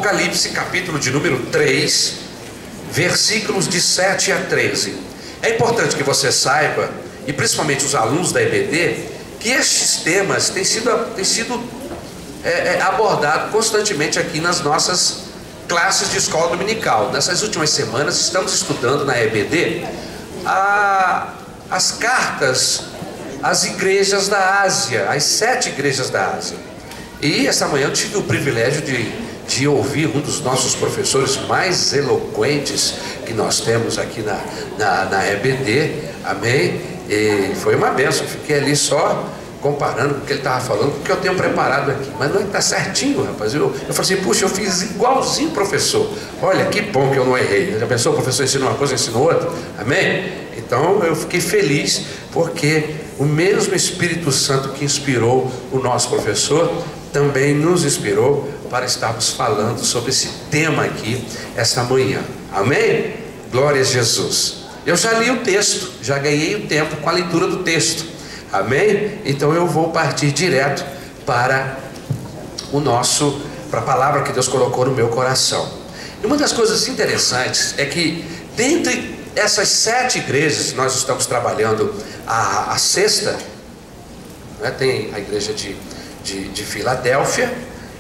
Apocalipse, capítulo de número 3, versículos de 7 a 13. É importante que você saiba, e principalmente os alunos da EBD, que estes temas têm sido abordados constantemente aqui nas nossas classes de escola dominical. Nessas últimas semanas estamos estudando na EBD as cartas às igrejas da Ásia, as 7 igrejas da Ásia. E essa manhã eu tive o privilégio de ouvir um dos nossos professores mais eloquentes que nós temos aqui na EBD, amém? E foi uma bênção, fiquei ali só comparando com o que ele estava falando, com o que eu tenho preparado aqui. Mas não está certinho, rapaz. Eu falei assim, puxa, eu fiz igualzinho professor. Olha, que bom que eu não errei. Já pensou, o professor ensina uma coisa, ensina outra? Amém? Então eu fiquei feliz, porque o mesmo Espírito Santo que inspirou o nosso professor, também nos inspirou para estarmos falando sobre esse tema aqui, esta manhã. Amém? Glória a Jesus. Eu já li o texto, já ganhei o tempo com a leitura do texto. Amém? Então eu vou partir direto para para a palavra que Deus colocou no meu coração. E uma das coisas interessantes é que dentre essas 7 igrejas, nós estamos trabalhando a sexta, né? Tem a igreja de Filadélfia,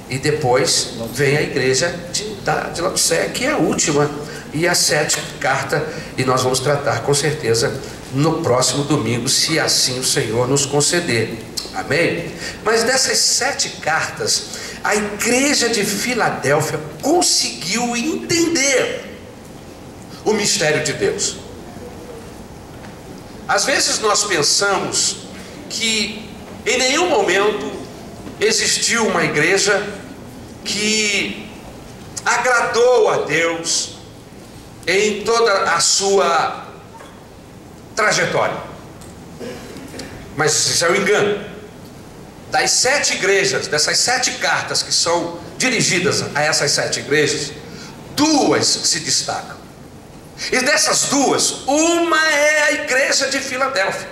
e depois vem a igreja de Laodiceia, que é a última, e a 7ª carta, e nós vamos tratar com certeza no próximo domingo, se assim o Senhor nos conceder. Amém? Mas dessas 7 cartas, a igreja de Filadélfia conseguiu entender o mistério de Deus. Às vezes nós pensamos que em nenhum momento existiu uma igreja que agradou a Deus em toda a sua trajetória. Mas isso é um engano. Das 7 igrejas, dessas 7 cartas que são dirigidas a essas 7 igrejas, 2 se destacam. E dessas 2, uma é a igreja de Filadélfia,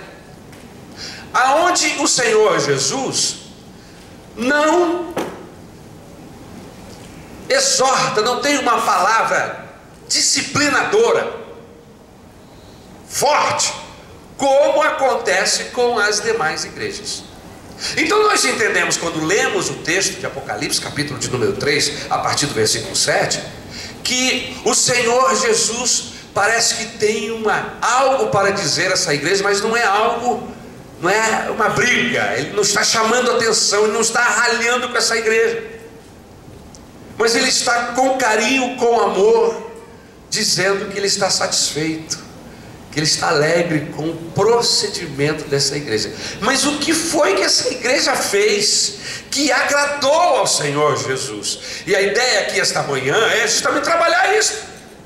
aonde o Senhor Jesus não exorta, não tem uma palavra disciplinadora forte, como acontece com as demais igrejas. Então nós entendemos, quando lemos o texto de Apocalipse, capítulo de número 3, a partir do versículo 7, que o Senhor Jesus parece que tem algo para dizer a essa igreja, mas não é algo, não é uma briga, ele não está chamando atenção, ele não está ralhando com essa igreja, mas ele está com carinho, com amor, dizendo que ele está satisfeito, que ele está alegre com o procedimento dessa igreja. Mas o que foi que essa igreja fez que agradou ao Senhor Jesus? E a ideia aqui esta manhã é justamente trabalhar isso.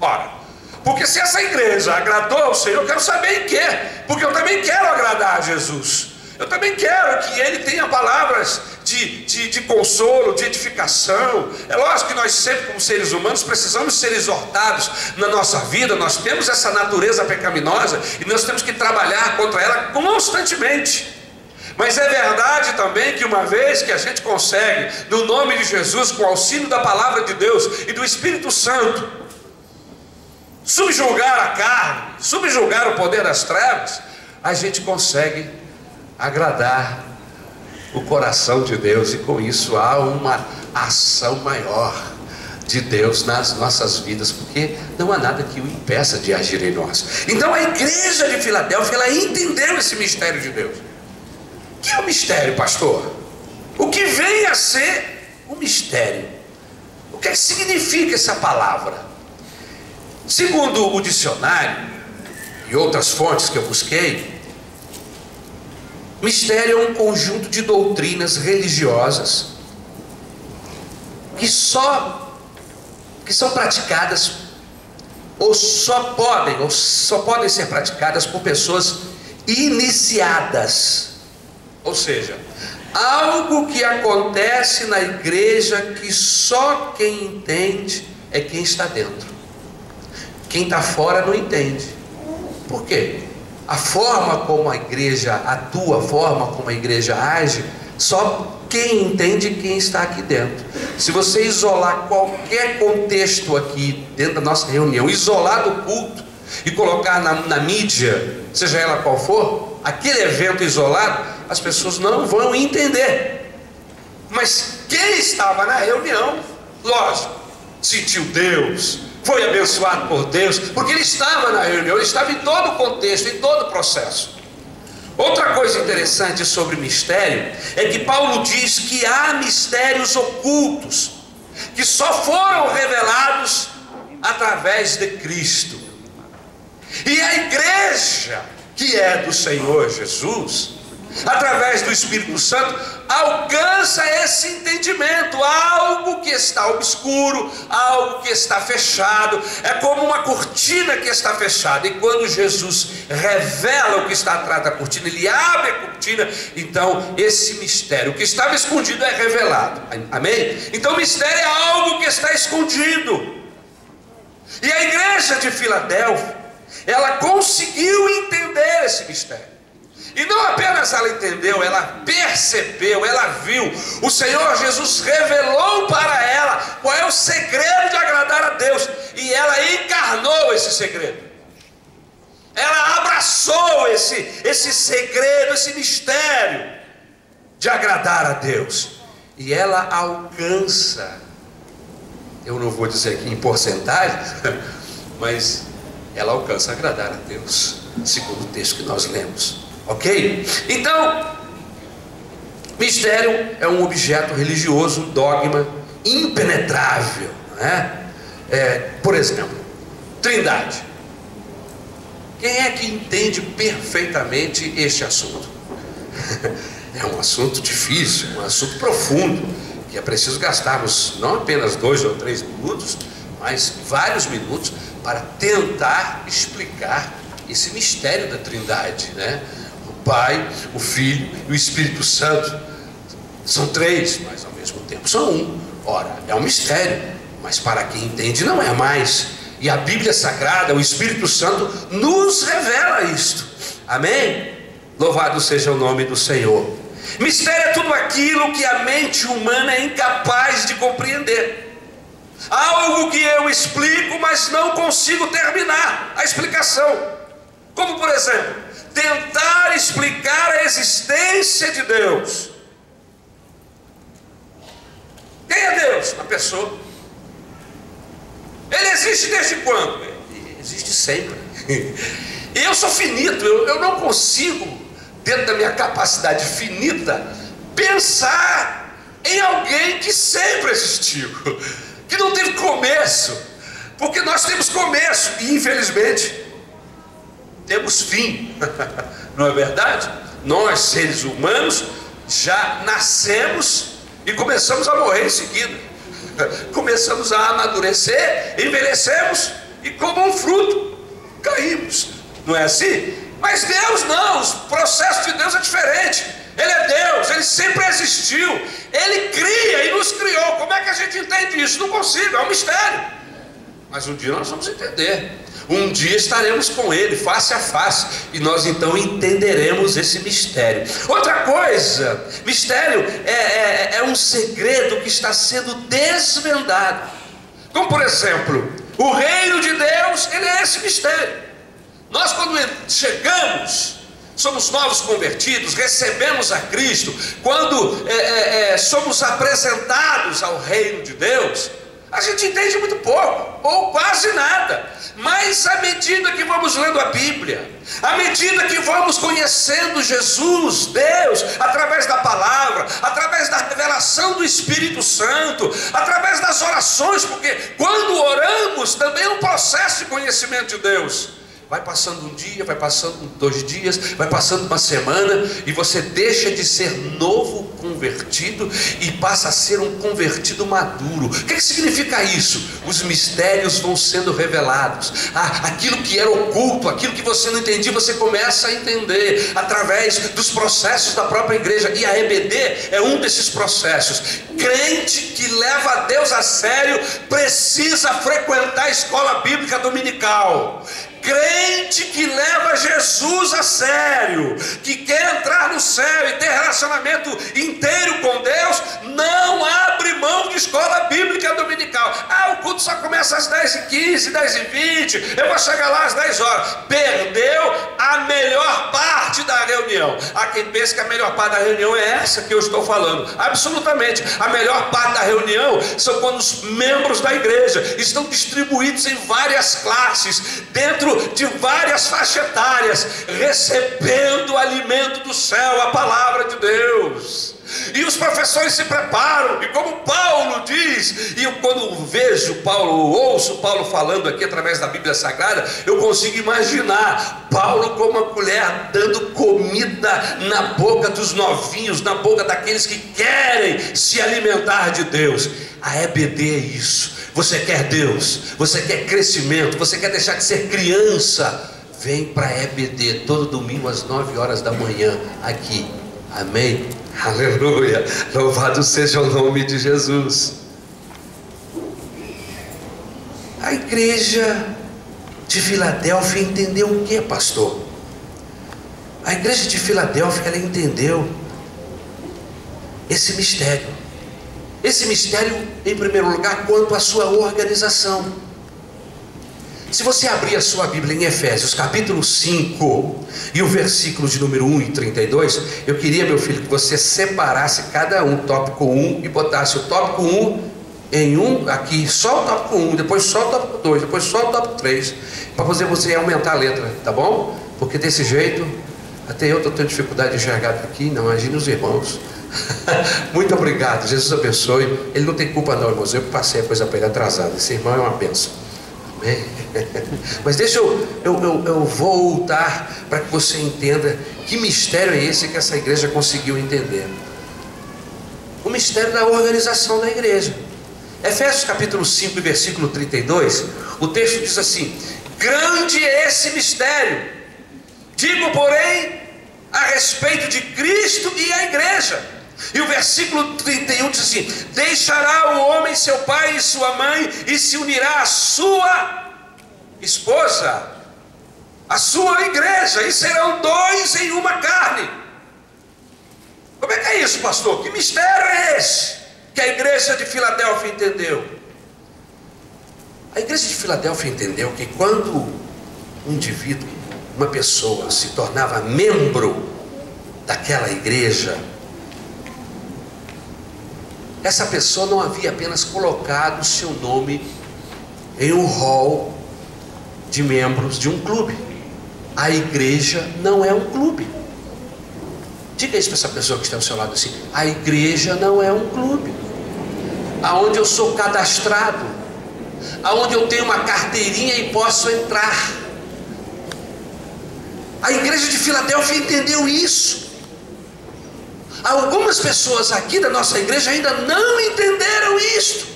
Ora, porque se essa igreja agradou ao Senhor, eu quero saber em quê? Porque eu também quero agradar a Jesus. Eu também quero que Ele tenha palavras de consolo, de edificação. É lógico que nós sempre, como seres humanos, precisamos ser exortados na nossa vida. Nós temos essa natureza pecaminosa e nós temos que trabalhar contra ela constantemente. Mas é verdade também que uma vez que a gente consegue, no nome de Jesus, com o auxílio da palavra de Deus e do Espírito Santo, subjugar a carne, subjugar o poder das trevas, a gente consegue agradar o coração de Deus, e com isso há uma ação maior de Deus nas nossas vidas, porque não há nada que o impeça de agir em nós. Então a igreja de Filadélfia, ela entendeu esse mistério de Deus. O que é o mistério, pastor? O que vem a ser o mistério? O que significa essa palavra? Segundo o dicionário e outras fontes que eu busquei, mistério é um conjunto de doutrinas religiosas que só são praticadas ou só podem ser praticadas por pessoas iniciadas. Ou seja, algo que acontece na igreja que só quem entende é quem está dentro. Quem está fora não entende. Por quê? A forma como a igreja atua, a forma como a igreja age, Só quem entende, quem está aqui dentro. Se você isolar qualquer contexto aqui dentro da nossa reunião, isolar do culto e colocar na mídia, seja ela qual for, aquele evento isolado, as pessoas não vão entender. Mas quem estava na reunião, lógico, sentiu Deus, foi abençoado por Deus, porque ele estava na reunião, ele estava em todo o contexto, em todo o processo. Outra coisa interessante sobre mistério é que Paulo diz que há mistérios ocultos que só foram revelados através de Cristo. E a igreja, que é do Senhor Jesus, através do Espírito Santo, alcança esse entendimento. Algo que está obscuro, algo que está fechado, é como uma cortina que está fechada, e quando Jesus revela o que está atrás da cortina, ele abre a cortina, então esse mistério, o que estava escondido é revelado. Amém? Então o mistério é algo que está escondido, e a igreja de Filadélfia, ela conseguiu entender esse mistério. E não apenas ela entendeu, ela percebeu, ela viu. O Senhor Jesus revelou para ela qual é o segredo de agradar a Deus, e ela encarnou esse segredo. Ela abraçou esse segredo, esse mistério de agradar a Deus, e ela alcança, eu não vou dizer aqui em porcentagem, mas ela alcança agradar a Deus, segundo o texto que nós lemos. Ok? Então, mistério é um objeto religioso, dogma impenetrável, né? Por exemplo, Trindade. Quem é que entende perfeitamente este assunto? É um assunto difícil, um assunto profundo, que é preciso gastarmos não apenas 2 ou 3 minutos, mas vários minutos para tentar explicar esse mistério da Trindade, né? O Pai, o Filho e o Espírito Santo são 3, mas ao mesmo tempo são 1. Ora, é um mistério, mas para quem entende não é mais. E a Bíblia Sagrada, o Espírito Santo, nos revela isto. Amém? Louvado seja o nome do Senhor. Mistério é tudo aquilo que a mente humana é incapaz de compreender. Algo que eu explico, mas não consigo terminar a explicação. Como, por exemplo, tentar explicar a existência de Deus. Quem é Deus? A pessoa. Ele existe desde quando? Ele existe sempre. E eu sou finito, eu não consigo, dentro da minha capacidade finita, pensar em alguém que sempre existiu, que não teve começo, porque nós temos começo e infelizmente temos fim. Não é verdade? Nós, seres humanos, já nascemos e começamos a morrer em seguida. Começamos a amadurecer, envelhecemos e, como um fruto, caímos. Não é assim? Mas Deus não, o processo de Deus é diferente. Ele é Deus, Ele sempre existiu, Ele cria e nos criou. Como é que a gente entende isso? Não consigo, é um mistério. Mas um dia nós vamos entender. Um dia estaremos com Ele face a face, e nós então entenderemos esse mistério. Outra coisa, mistério é um segredo que está sendo desvendado. Como por exemplo, o reino de Deus, ele é esse mistério. Nós, quando chegamos, somos novos convertidos, recebemos a Cristo, quando somos apresentados ao reino de Deus, a gente entende muito pouco, ou quase nada. Mas à medida que vamos lendo a Bíblia, à medida que vamos conhecendo Jesus, Deus, através da palavra, através da revelação do Espírito Santo, através das orações, porque quando oramos também é um processo de conhecimento de Deus. Vai passando um dia, vai passando 2 dias, vai passando uma semana, e você deixa de ser novo convertido e passa a ser um convertido maduro. O que significa isso? Os mistérios vão sendo revelados. Aquilo que era oculto, aquilo que você não entendia, você começa a entender através dos processos da própria igreja. E a EBD é um desses processos. Crente que leva a Deus a sério precisa frequentar a escola bíblica dominical. crente que leva Jesus a sério, que quer entrar no céu e ter relacionamento inteiro com Deus, não abre mão de escola bíblica dominical. O culto só começa às 10h15, 10h20, eu vou chegar lá às 10 horas. Perdeu a melhor parte da reunião. Há quem pense que a melhor parte da reunião é essa que eu estou falando. Absolutamente. A melhor parte da reunião são quando os membros da igreja estão distribuídos em várias classes, dentro de várias faixas etárias, recebendo o alimento do céu, a palavra de Deus. E os professores se preparam, e como Paulo diz, e eu quando vejo Paulo, ouço Paulo falando aqui através da Bíblia Sagrada, eu consigo imaginar Paulo como uma colher dando comida na boca dos novinhos, na boca daqueles que querem se alimentar de Deus. A EBD é isso. Você quer Deus, você quer crescimento, você quer deixar de ser criança, vem para a EBD todo domingo às 9 horas da manhã aqui. Amém? Aleluia, louvado seja o nome de Jesus. A igreja de Filadélfia entendeu o que, pastor? A igreja de Filadélfia, ela entendeu esse mistério. Esse mistério, em primeiro lugar, quanto à sua organização. Se você abrir a sua Bíblia em Efésios capítulo 5 e o versículo de número 1 e 32, eu queria, meu filho, que você separasse cada um, tópico 1, e botasse o tópico 1 em um, aqui, só o tópico 1, depois só o tópico 2, depois só o tópico 3, para você aumentar a letra, tá bom? Porque desse jeito, até eu estou tendo dificuldade de enxergar aqui, não imagine os irmãos. Muito obrigado, Jesus abençoe. Ele não tem culpa não, irmãos, eu passei a coisa para ele atrasada. Esse irmão é uma bênção. Amém? Mas deixa eu voltar para que você entenda que mistério é esse que essa igreja conseguiu entender. O mistério da organização da igreja. Efésios capítulo 5 versículo 32, o texto diz assim: grande é esse mistério, digo porém a respeito de Cristo e a igreja. E o versículo 31 diz assim: deixará o homem seu pai e sua mãe, e se unirá à sua esposa, a sua igreja, e serão dois em uma carne. Como é que é isso, pastor? Que mistério é esse que a igreja de Filadélfia entendeu? A igreja de Filadélfia entendeu que quando um indivíduo, uma pessoa, se tornava membro daquela igreja, essa pessoa não havia apenas colocado o seu nome em um hall de membros de um clube. A igreja não é um clube. Diga isso para essa pessoa que está ao seu lado assim: a igreja não é um clube aonde eu sou cadastrado, aonde eu tenho uma carteirinha e posso entrar. A igreja de Filadélfia entendeu isso. Algumas pessoas aqui da nossa igreja ainda não entenderam isto.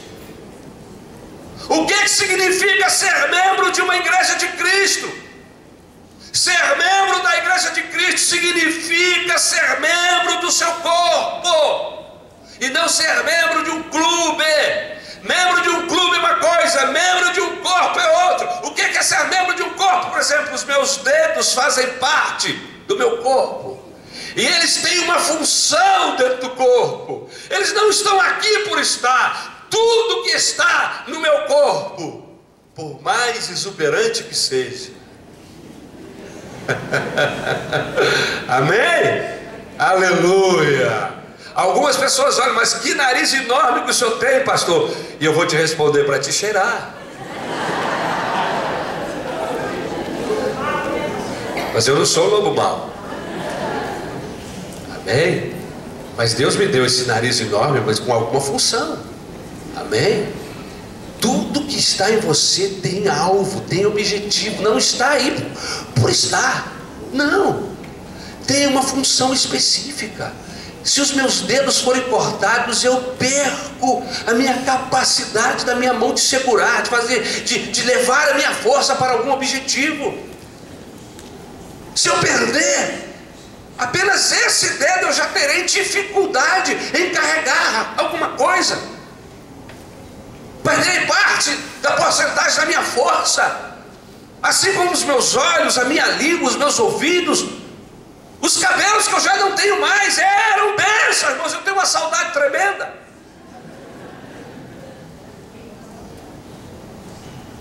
O que significa ser membro de uma igreja de Cristo? Ser membro da igreja de Cristo significa ser membro do seu corpo, e não ser membro de um clube. Membro de um clube é uma coisa, membro de um corpo é outra. O que é ser membro de um corpo? Por exemplo, os meus dedos fazem parte do meu corpo, e eles têm uma função dentro do corpo. Eles não estão aqui por estar. Tudo que está no meu corpo, por mais exuberante que seja, amém? Aleluia. Algumas pessoas olham: mas que nariz enorme que o senhor tem, pastor. E eu vou te responder: para te cheirar. Mas eu não sou lobo mau. Amém? Mas Deus me deu esse nariz enorme, mas com alguma função. Amém? Tudo que está em você tem alvo, tem objetivo. Não está aí por estar. Não. Tem uma função específica. Se os meus dedos forem cortados, eu perco a minha capacidade da minha mão de segurar, de fazer, de levar a minha força para algum objetivo. Se eu perder apenas esse dedo, eu já terei dificuldade em carregar alguma coisa. Perderei parte da porcentagem da minha força. assim como os meus olhos, a minha língua, os meus ouvidos, os cabelos que eu já não tenho mais, eram bênçãos, irmãos. Eu tenho uma saudade tremenda.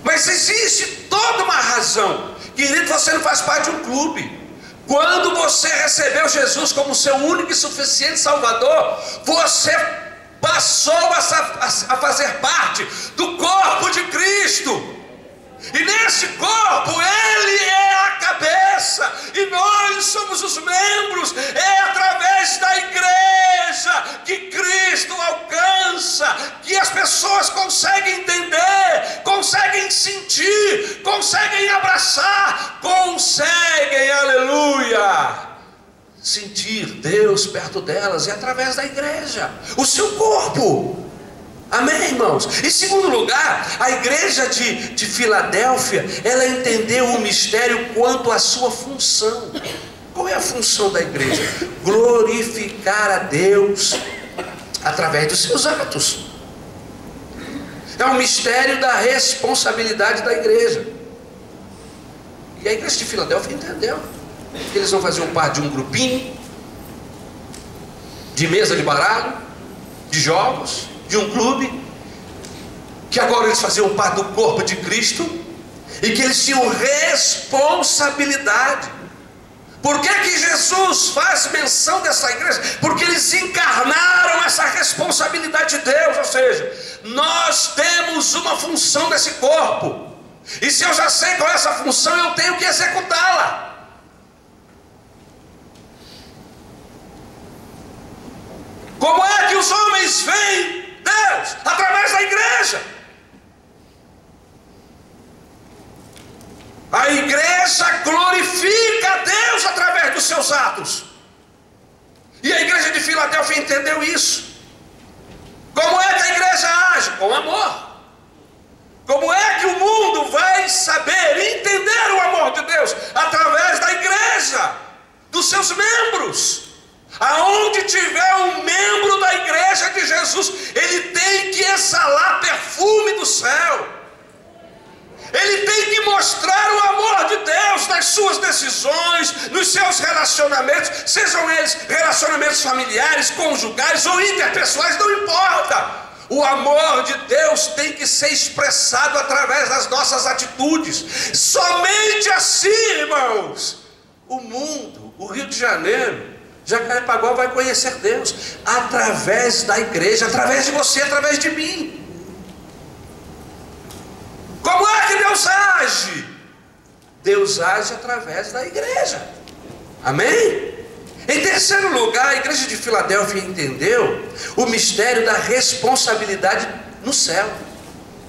Mas existe toda uma razão. Querido, você não faz parte de um clube. Quando você recebeu Jesus como seu único e suficiente Salvador, você passou a fazer parte do corpo de Cristo. E nesse corpo Ele é a cabeça e nós somos os membros. É através da igreja que Cristo alcança, que as pessoas conseguem entender, conseguem sentir, conseguem abraçar, conseguem, aleluia, sentir Deus perto delas. É através da igreja, o seu corpo. Amém, irmãos? Em segundo lugar, a igreja de Filadélfia, ela entendeu o mistério quanto à sua função. Qual é a função da igreja? Glorificar a Deus através dos seus atos. É um mistério da responsabilidade da igreja. E a igreja de Filadélfia entendeu que eles não faziam parte de um grupinho, de mesa de baralho, de jogos, de um clube, que agora eles faziam parte do corpo de Cristo e que eles tinham responsabilidade. Por que que Jesus faz menção dessa igreja? Porque eles encarnaram essa responsabilidade de Deus. Ou seja, nós temos uma função desse corpo, e se eu já sei qual é essa função, eu tenho que executá-la. Como é que os homens veem Deus? Através da igreja. A igreja glorifica a Deus através dos seus atos. E a igreja de Filadélfia entendeu isso. Como é que a igreja age? Com amor. Como é que o mundo vai saber entender o amor de Deus? Através da igreja, dos seus membros. Aonde tiver um membro da igreja de Jesus, ele tem que exalar perfume do céu. Ele tem que mostrar o amor de Deus nas suas decisões, nos seus relacionamentos, sejam eles relacionamentos familiares, conjugais ou interpessoais, não importa. O amor de Deus tem que ser expressado através das nossas atitudes. Somente assim, irmãos, o mundo, o Rio de Janeiro, Jacarepaguá vai conhecer Deus através da igreja, através de você, através de mim. Como é que Deus age? Deus age através da igreja. Amém? Em terceiro lugar, a igreja de Filadélfia entendeu o mistério da responsabilidade no céu.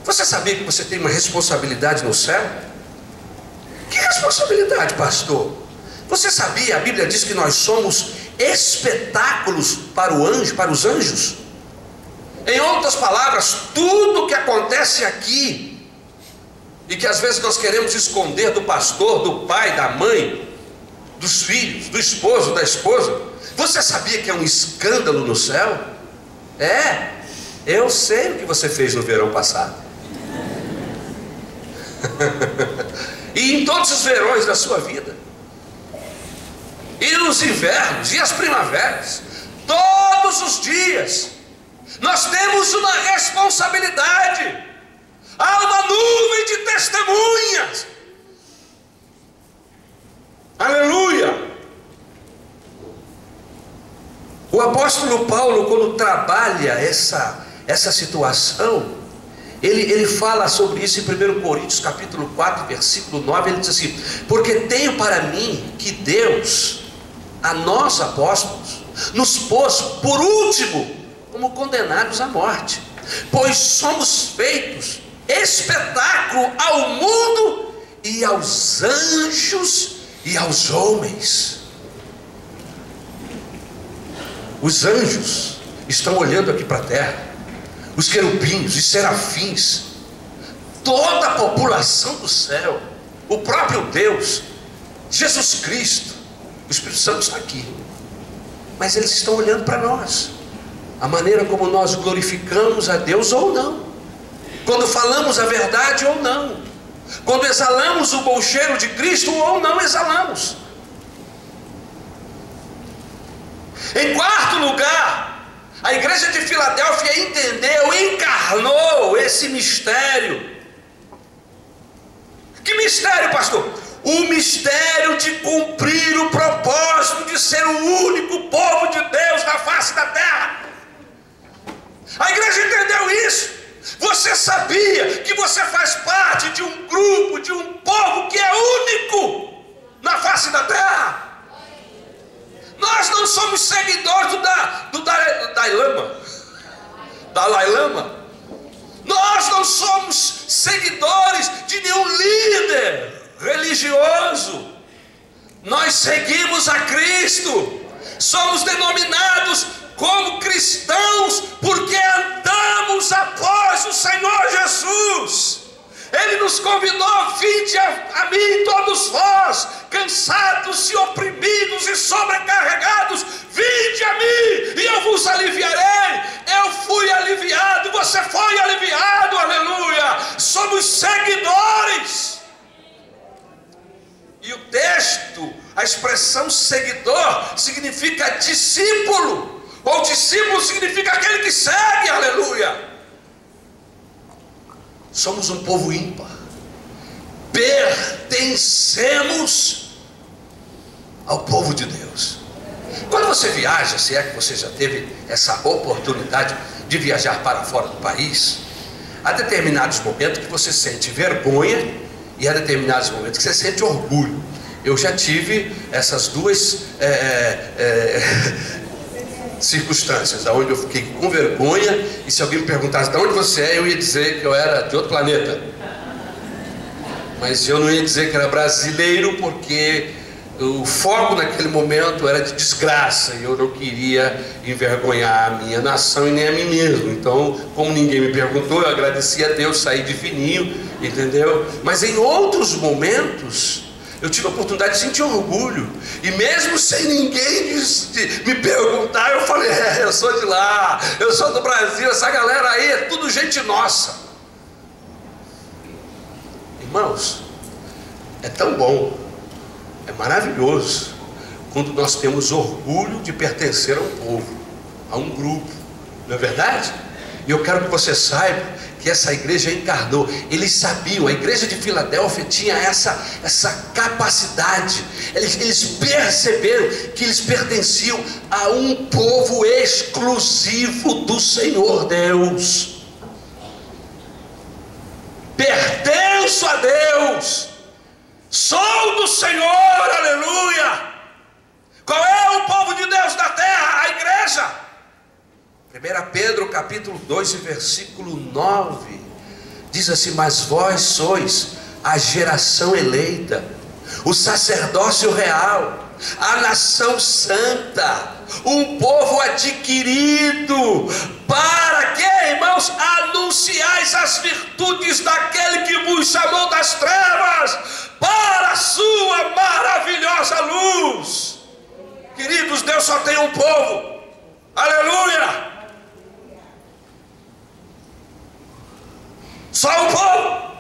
Você sabia que você tem uma responsabilidade no céu? Que responsabilidade, pastor? Você sabia, a Bíblia diz que nós somos espetáculos para os anjos. Em outras palavras, tudo que acontece aqui, e que às vezes nós queremos esconder do pastor, do pai, da mãe, dos filhos, do esposo, da esposa, você sabia que é um escândalo no céu? Eu sei o que você fez no verão passado. E em todos os verões da sua vida, e nos invernos, e as primaveras, todos os dias, nós temos uma responsabilidade. Há uma nuvem de testemunhas. Aleluia. O apóstolo Paulo, quando trabalha essa situação, ele fala sobre isso em 1 Coríntios capítulo 4, versículo 9. Ele diz assim: porque tenho para mim que Deus, a nós apóstolos, nos pôs por último como condenados à morte, pois somos feitos espetáculo ao mundo e aos anjos e aos homens. Os anjos estão olhando aqui para a terra, os querubins, os serafins, toda a população do céu, o próprio Deus, Jesus Cristo, o Espírito Santo está aqui, mas eles estão olhando para nós, a maneira como nós glorificamos a Deus ou não, quando falamos a verdade ou não. quando exalamos o bom cheiro de Cristo ou não exalamos. Em quarto lugar, a igreja de Filadélfia entendeu, encarnou esse mistério. Que mistério, pastor? O mistério de cumprir o propósito de ser o único povo de Deus na face da terra. A igreja entendeu isso. Você sabia que você faz parte de um grupo, de um povo que é único na face da terra? Nós não somos seguidores do Dalai Lama. Nós não somos seguidores de nenhum líder religioso. Nós seguimos a Cristo. Somos denominados como cristãos porque andamos após o Senhor Jesus. Ele nos convidou: vinde a mim todos vós, cansados e oprimidos e sobrecarregados, vinde a mim e eu vos aliviarei. Eu fui aliviado, você foi aliviado, aleluia. Somos seguidores. E o texto, a expressão seguidor significa discípulo, ou discípulo significa aquele que segue, aleluia. Somos um povo ímpar, pertencemos ao povo de Deus. Quando você viaja, se é que você já teve essa oportunidade de viajar para fora do país, há determinados momentos que você sente vergonha e há determinados momentos que você sente orgulho. Eu já tive essas duas circunstâncias, onde eu fiquei com vergonha, e se alguém me perguntasse de onde você é, eu ia dizer que eu era de outro planeta, mas eu não ia dizer que era brasileiro, porque o foco naquele momento era de desgraça, e eu não queria envergonhar a minha nação e nem a mim mesmo. Então, como ninguém me perguntou, eu agradeci a Deus, saí de fininho, entendeu? Mas em outros momentos eu tive a oportunidade de sentir orgulho, e mesmo sem ninguém me perguntar, eu falei: eu sou de lá, eu sou do Brasil, essa galera aí é tudo gente nossa. Irmãos, é tão bom, é maravilhoso, quando nós temos orgulho de pertencer a um povo, a um grupo, não é verdade? E eu quero que você saiba que essa igreja encarnou. Eles sabiam, a igreja de Filadélfia tinha essa capacidade. Eles perceberam que eles pertenciam a um povo exclusivo do Senhor Deus. Pertenço a Deus, sou do Senhor, aleluia. Qual é o povo de Deus da terra? A igreja. 1 Pedro capítulo 2 versículo 9 diz assim: mas vós sois a geração eleita, o sacerdócio real, a nação santa, um povo adquirido, para que, irmãos, anunciais as virtudes daquele que vos chamou das trevas para a sua maravilhosa luz. Queridos, Deus só tem um povo, aleluia. Só um povo,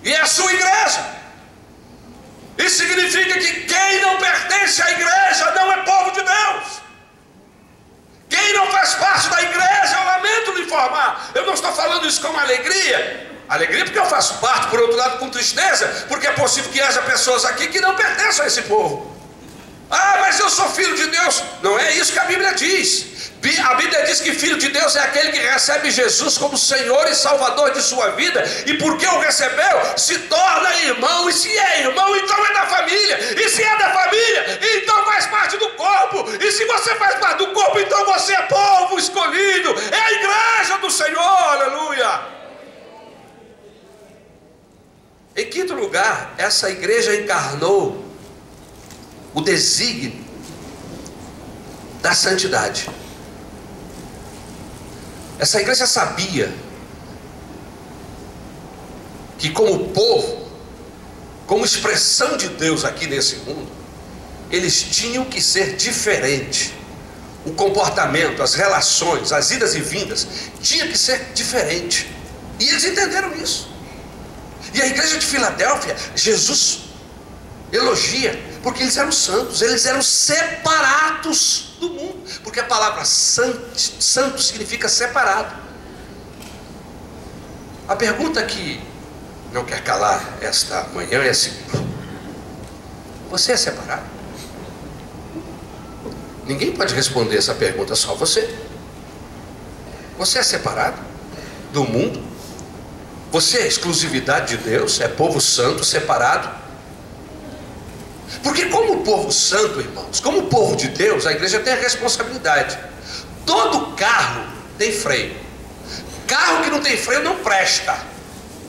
e é a sua igreja. Isso significa que quem não pertence à igreja não é povo de Deus. Quem não faz parte da igreja, eu lamento lhe informar, eu não estou falando isso com alegria porque eu faço parte, por outro lado com tristeza, porque é possível que haja pessoas aqui que não pertençam a esse povo. Ah, mas eu sou filho de Deus. Não é isso que a Bíblia diz. A Bíblia diz que filho de Deus é aquele que recebe Jesus como Senhor e Salvador de sua vida, e porque o recebeu, se torna irmão, e se é irmão, então é da família, e se é da família, então faz parte do corpo, e se você faz parte do corpo, então você é povo escolhido, é a igreja do Senhor, aleluia. Em quinto lugar, essa igreja encarnou o desígnio da santidade. Essa igreja sabia que, como povo, como expressão de Deus aqui nesse mundo, eles tinham que ser diferentes. O comportamento, as relações, as idas e vindas tinha que ser diferente, e eles entenderam isso. E a igreja de Filadélfia, Jesus elogia, porque eles eram santos, eles eram separados do mundo, porque a palavra santo significa separado. A pergunta que não quer calar esta manhã é a seguinte: você é separado? Ninguém pode responder essa pergunta, só você. Você é separado do mundo? Você é exclusividade de Deus? É povo santo, separado? Porque como povo santo, irmãos, como povo de Deus, a igreja tem a responsabilidade. Todo carro tem freio. Carro que não tem freio não presta.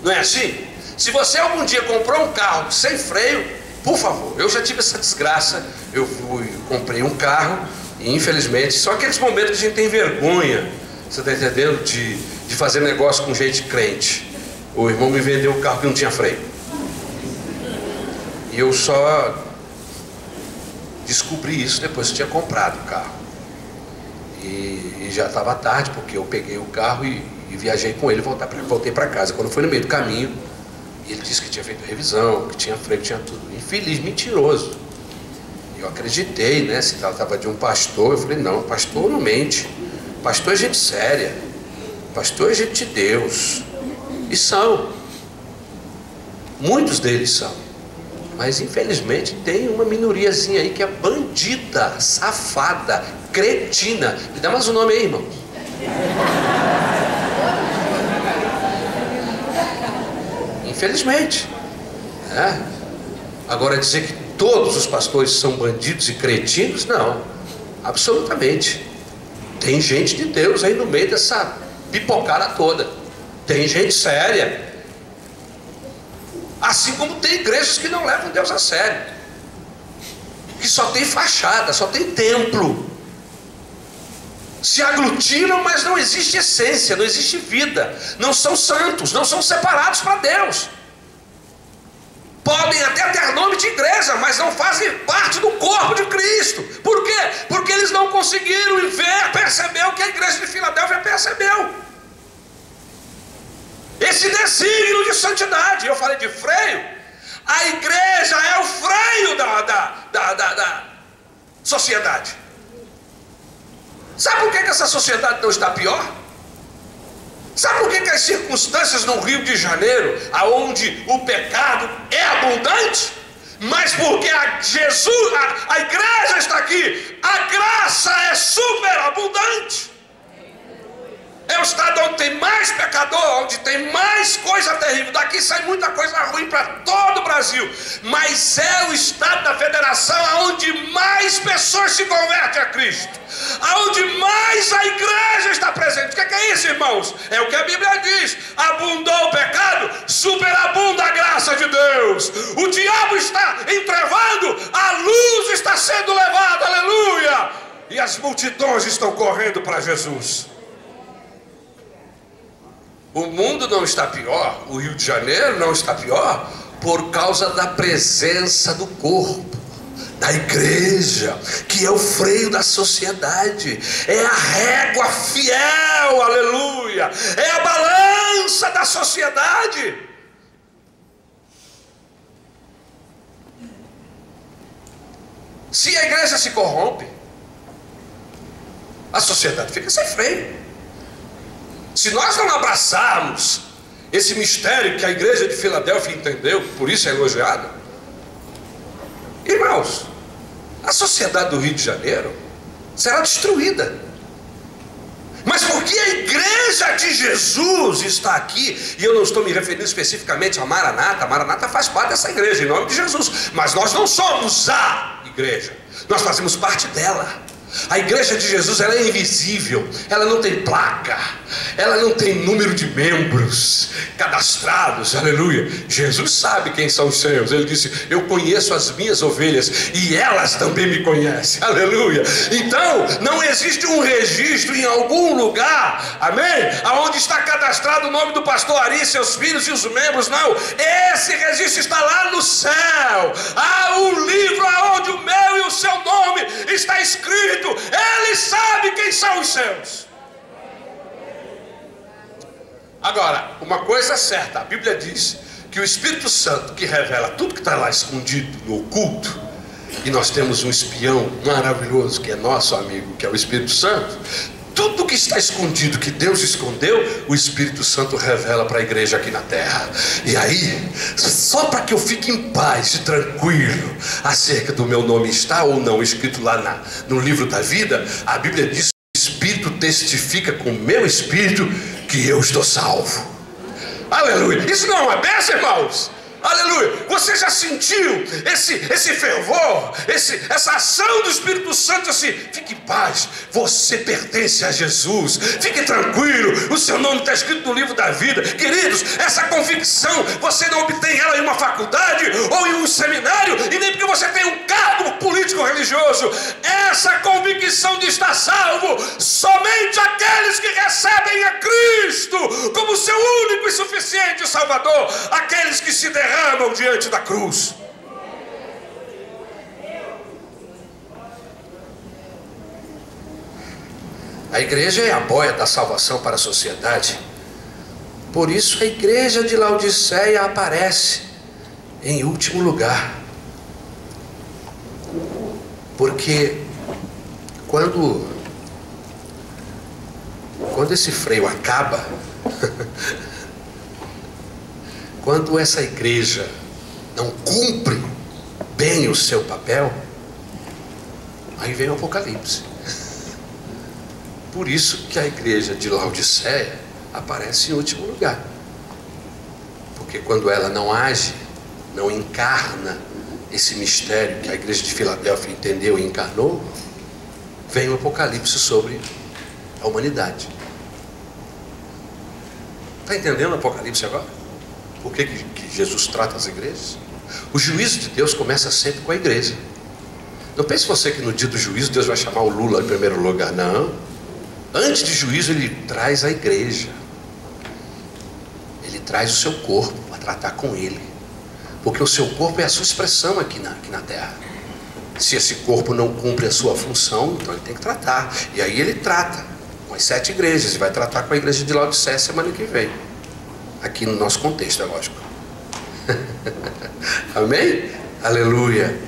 Não é assim? Se você algum dia comprou um carro sem freio, por favor, eu já tive essa desgraça. Eu comprei um carro e infelizmente, só aqueles momentos que a gente tem vergonha, você está entendendo, de fazer negócio com gente crente. O irmão me vendeu um carro que não tinha freio. E eu só descobri isso depois que eu tinha comprado o carro. E já estava tarde, porque eu peguei o carro e viajei com ele, voltei para casa. Quando foi no meio do caminho, ele disse que tinha feito revisão, que tinha freio, que tinha tudo. Infeliz, mentiroso. Eu acreditei, né? Se tratava de um pastor, eu falei, não, pastor não mente. Pastor é gente séria. Pastor é gente de Deus. E são. Muitos deles são. Mas infelizmente tem uma minoriazinha aí que é bandida, safada, cretina. Me dá mais um nome aí, irmão. Infelizmente. Agora dizer que todos os pastores são bandidos e cretinos, não. Absolutamente. Tem gente de Deus aí no meio dessa pipocada toda. Tem gente séria. Assim como tem igrejas que não levam Deus a sério, que só tem fachada, só tem templo, se aglutinam, mas não existe essência, não existe vida, não são santos, não são separados para Deus. Podem até ter nome de igreja, mas não fazem parte do corpo de Cristo. Por quê? Porque eles não conseguiram perceber o que a igreja de Filadélfia percebeu. Esse desígnio de santidade. Eu falei de freio. A igreja é o freio da sociedade. Sabe por que essa sociedade não está pior? Sabe por que as circunstâncias no Rio de Janeiro, aonde o pecado é abundante? Mas porque a igreja está aqui, a graça é superabundante. É o estado onde tem mais pecador, onde tem mais coisa terrível. Daqui sai muita coisa ruim para todo o Brasil. Mas é o estado da federação onde mais pessoas se convertem a Cristo, aonde mais a igreja está presente. O que é isso, irmãos? É o que a Bíblia diz: abundou o pecado, superabunda a graça de Deus. O diabo está entrevando, a luz está sendo levada, aleluia. E as multidões estão correndo para Jesus. O mundo não está pior, o Rio de Janeiro não está pior, por causa da presença do corpo, da igreja, que é o freio da sociedade, é a régua fiel, aleluia, é a balança da sociedade. Se a igreja se corrompe, a sociedade fica sem freio. Se nós não abraçarmos esse mistério que a igreja de Filadélfia entendeu, por isso é elogiada, irmãos, a sociedade do Rio de Janeiro será destruída. Mas porque a igreja de Jesus está aqui, e eu não estou me referindo especificamente a Maranata faz parte dessa igreja, em nome de Jesus, mas nós não somos a igreja, nós fazemos parte dela. A igreja de Jesus, ela é invisível, ela não tem placa, ela não tem número de membros cadastrados, aleluia. Jesus sabe quem são os seus. Ele disse: eu conheço as minhas ovelhas e elas também me conhecem, aleluia. Então não existe um registro em algum lugar, amém, aonde está cadastrado o nome do pastor Ari, seus filhos e os membros. Não, esse registro está lá no céu. Há um livro aonde o meu e o seu nome está escrito. Ele sabe quem são os seus. Agora, uma coisa é certa, a Bíblia diz que o Espírito Santo, que revela tudo que está lá escondido no oculto, e nós temos um espião maravilhoso que é nosso amigo, que é o Espírito Santo, tudo que está escondido, que Deus escondeu, o Espírito Santo revela para a igreja aqui na terra. E aí, só para que eu fique em paz e tranquilo acerca do meu nome está ou não escrito lá no livro da vida, a Bíblia diz que o Espírito testifica com o meu espírito que eu estou salvo. Aleluia! Isso não é uma bênção, irmãos? Aleluia! Você já sentiu esse fervor, essa ação do Espírito Santo assim? Fique em paz, você pertence a Jesus. Fique tranquilo, o seu nome está escrito no livro da vida. Queridos, essa convicção você não obtém ela em uma faculdade ou em um seminário, e nem porque você tem um cargo político religioso. Essa convicção de estar salvo, somente aqueles que recebem a Cristo como seu único e suficiente Salvador, aqueles que se derramam diante da cruz. A igreja é a boia da salvação para a sociedade. Por isso a igreja de Laodiceia aparece em último lugar. Porque quando esse freio acaba, quando essa igreja não cumpre bem o seu papel, aí vem o Apocalipse. Por isso que a igreja de Laodiceia aparece em último lugar. Porque quando ela não age, não encarna esse mistério que a igreja de Filadélfia entendeu e encarnou, vem o Apocalipse sobre a humanidade. Está entendendo o Apocalipse agora? Por que Jesus trata as igrejas? O juízo de Deus começa sempre com a igreja. Não pense você que no dia do juízo Deus vai chamar o Lula em primeiro lugar. Não. Antes de juízo ele traz a igreja. Ele traz o seu corpo para tratar com ele. Porque o seu corpo é a sua expressão aqui na terra. Se esse corpo não cumpre a sua função, então ele tem que tratar. E aí ele trata com as 7 igrejas. E vai tratar com a igreja de Laodiceia semana que vem. Aqui no nosso contexto, é lógico. Amém? Aleluia.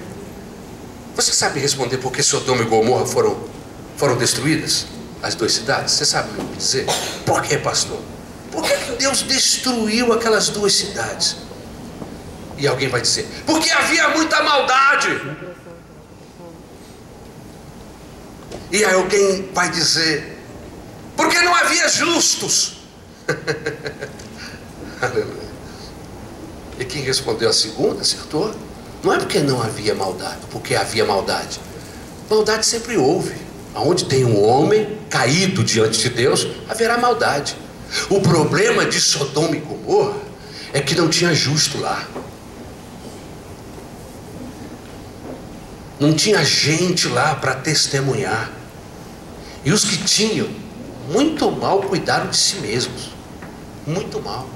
Você sabe responder por que Sodoma e Gomorra foram destruídas? As 2 cidades? Você sabe me dizer? Por que, pastor? Por que Deus destruiu aquelas 2 cidades? E alguém vai dizer, porque havia muita maldade. E aí alguém vai dizer, porque não havia justos. Aleluia. E quem respondeu a segunda acertou. Não é porque não havia maldade, porque havia maldade. Maldade sempre houve. Aonde tem um homem caído diante de Deus, haverá maldade. O problema de Sodoma e Gomorra é que não tinha justo lá. Não tinha gente lá para testemunhar. E os que tinham, muito mal cuidaram de si mesmos. Muito mal.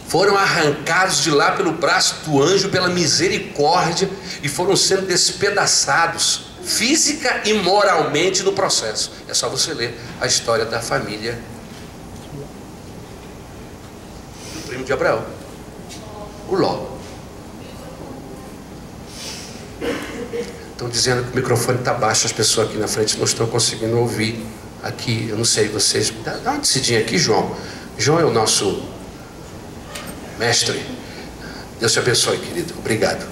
Foram arrancados de lá pelo braço do anjo, pela misericórdia, e foram sendo despedaçados física e moralmente no processo. É só você ler a história da família do primo de Abraão, o Ló. Estão dizendo que o microfone está baixo, as pessoas aqui na frente não estão conseguindo ouvir aqui. Eu não sei, vocês... Dá uma descidinha aqui, João. João é o nosso mestre. Deus te abençoe, querido. Obrigado.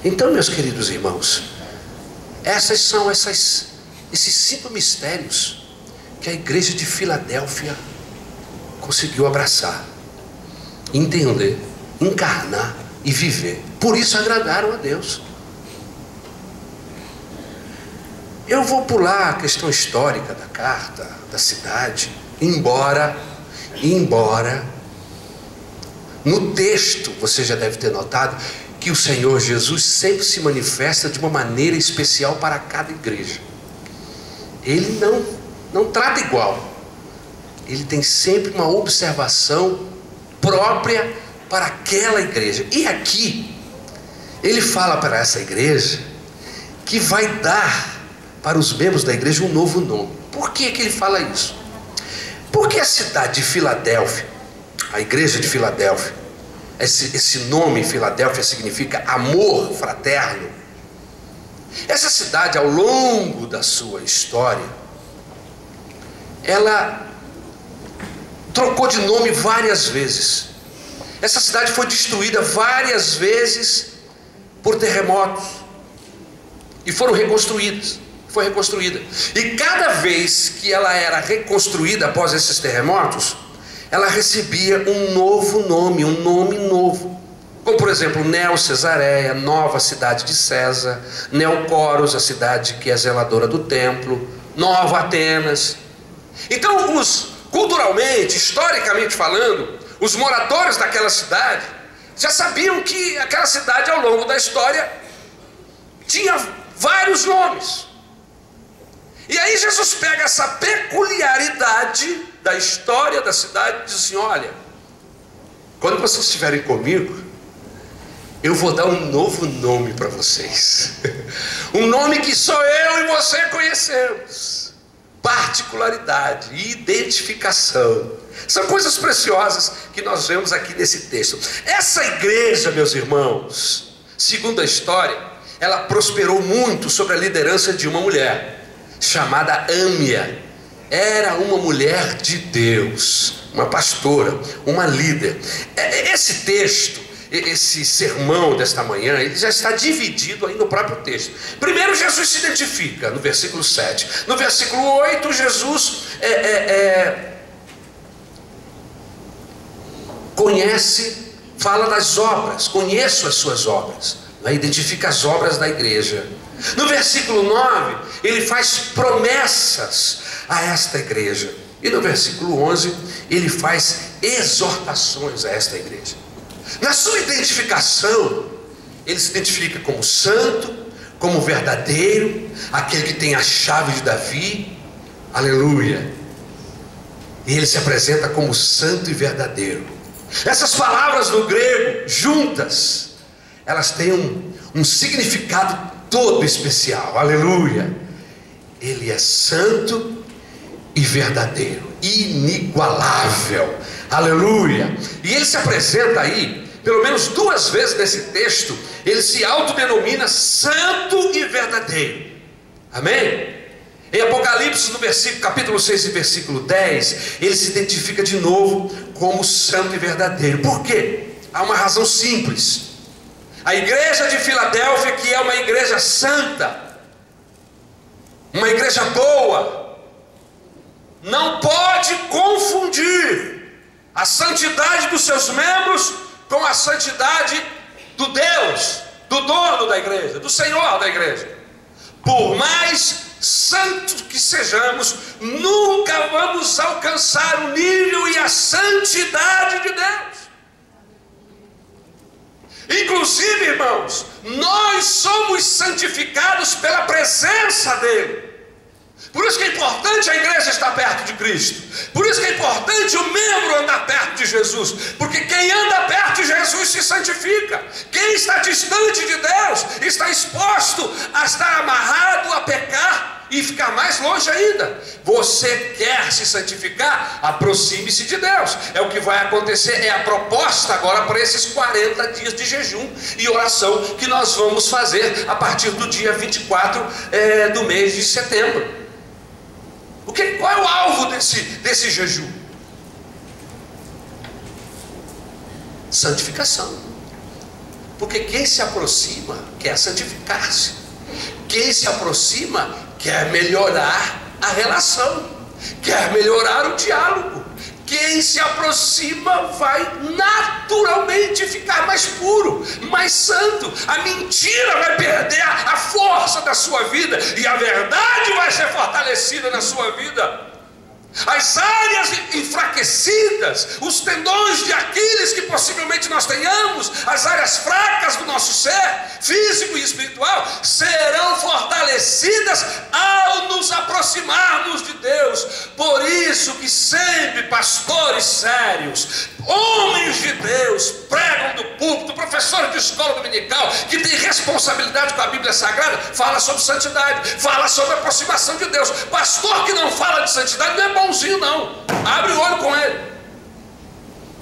Então, meus queridos irmãos, esses 5 mistérios que a igreja de Filadélfia conseguiu abraçar, entender, encarnar e viver. Por isso agradaram a Deus. Eu vou pular a questão histórica da carta, da cidade, embora no texto você já deve ter notado que o Senhor Jesus sempre se manifesta de uma maneira especial para cada igreja. Ele não trata igual. Ele tem sempre uma observação própria para aquela igreja. E aqui ele fala para essa igreja que vai dar para os membros da igreja um novo nome. Por que ele fala isso? Porque a cidade de Filadélfia, a igreja de Filadélfia, Esse nome Filadélfia significa amor fraterno. Essa cidade, ao longo da sua história, ela trocou de nome várias vezes. Essa cidade foi destruída várias vezes por terremotos e foi reconstruída. E cada vez que ela era reconstruída após esses terremotos, ela recebia um novo nome, um nome novo. Como por exemplo, Neo Cesareia, nova cidade de César, Neocoros, a cidade que é zeladora do templo, Nova Atenas. Então, culturalmente, historicamente falando, os moradores daquela cidade já sabiam que aquela cidade, ao longo da história, tinha vários nomes. E aí Jesus pega essa peculiaridade da história da cidade e diz assim: olha, quando vocês estiverem comigo, eu vou dar um novo nome para vocês. Um nome que só eu e você conhecemos. Particularidade, identificação. São coisas preciosas que nós vemos aqui nesse texto. Essa igreja, meus irmãos, segundo a história, ela prosperou muito sob a liderança de uma mulher chamada Âmia. Era uma mulher de Deus, uma pastora, uma líder. Esse texto, esse sermão desta manhã, ele já está dividido aí no próprio texto. Primeiro, Jesus se identifica no versículo 7. No versículo 8, Jesus conhece, fala das obras, conheço as suas obras, identifica as obras da igreja. No versículo 9, ele faz promessas a esta igreja. E no versículo 11, ele faz exortações a esta igreja. Na sua identificação, ele se identifica como santo, como verdadeiro, aquele que tem a chave de Davi, aleluia. E ele se apresenta como santo e verdadeiro. Essas palavras no grego, juntas, elas têm um significado todo especial, aleluia. Ele é santo e verdadeiro, inigualável, aleluia. E ele se apresenta aí, pelo menos duas vezes nesse texto, ele se autodenomina santo e verdadeiro, amém? Em Apocalipse, no capítulo 6 e versículo 10, ele se identifica de novo como santo e verdadeiro. Por quê? Há uma razão simples. A igreja de Filadélfia, que é uma igreja santa, uma igreja boa, não pode confundir a santidade dos seus membros com a santidade do Deus, do dono da igreja, do Senhor da igreja. Por mais santos que sejamos, nunca vamos alcançar o nível e a santidade de Deus. Inclusive, irmãos, nós somos santificados pela presença dele. Por isso que é importante a igreja estar perto de Cristo. Por isso que é importante o membro andar perto de Jesus. Porque quem anda perto de Jesus se santifica. Quem está distante de Deus está exposto a estar amarrado a pecar e ficar mais longe ainda. Você quer se santificar? Aproxime-se de Deus. É o que vai acontecer. É a proposta agora para esses 40 dias de jejum e oração que nós vamos fazer a partir do dia 24 do mês de setembro. Qual é o alvo desse jejum? Santificação. Porque quem se aproxima quer santificar-se. Quem se aproxima quer melhorar a relação, quer melhorar o diálogo. Quem se aproxima vai naturalmente ficar mais puro, mais santo. A mentira vai perder a força da sua vida e a verdade vai ser fortalecida na sua vida. As áreas enfraquecidas, os tendões de Aquiles que possivelmente nós tenhamos, as áreas fracas do nosso ser, físico e espiritual, serão fortalecidas ao nos aproximarmos de Deus. Por isso que sempre pastores sérios, homens de Deus, pregam do púlpito, professores de escola dominical, que tem responsabilidade com a Bíblia Sagrada, fala sobre santidade, fala sobre a aproximação de Deus. Pastor que não fala de santidade não é bonzinho não, abre o olho com ele.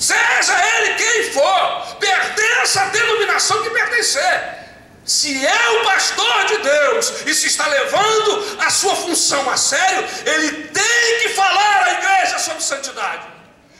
seja ele quem for, pertença à denominação que pertencer. Se é o pastor de Deus e se está levando a sua função a sério, ele tem que falar à igreja sobre santidade.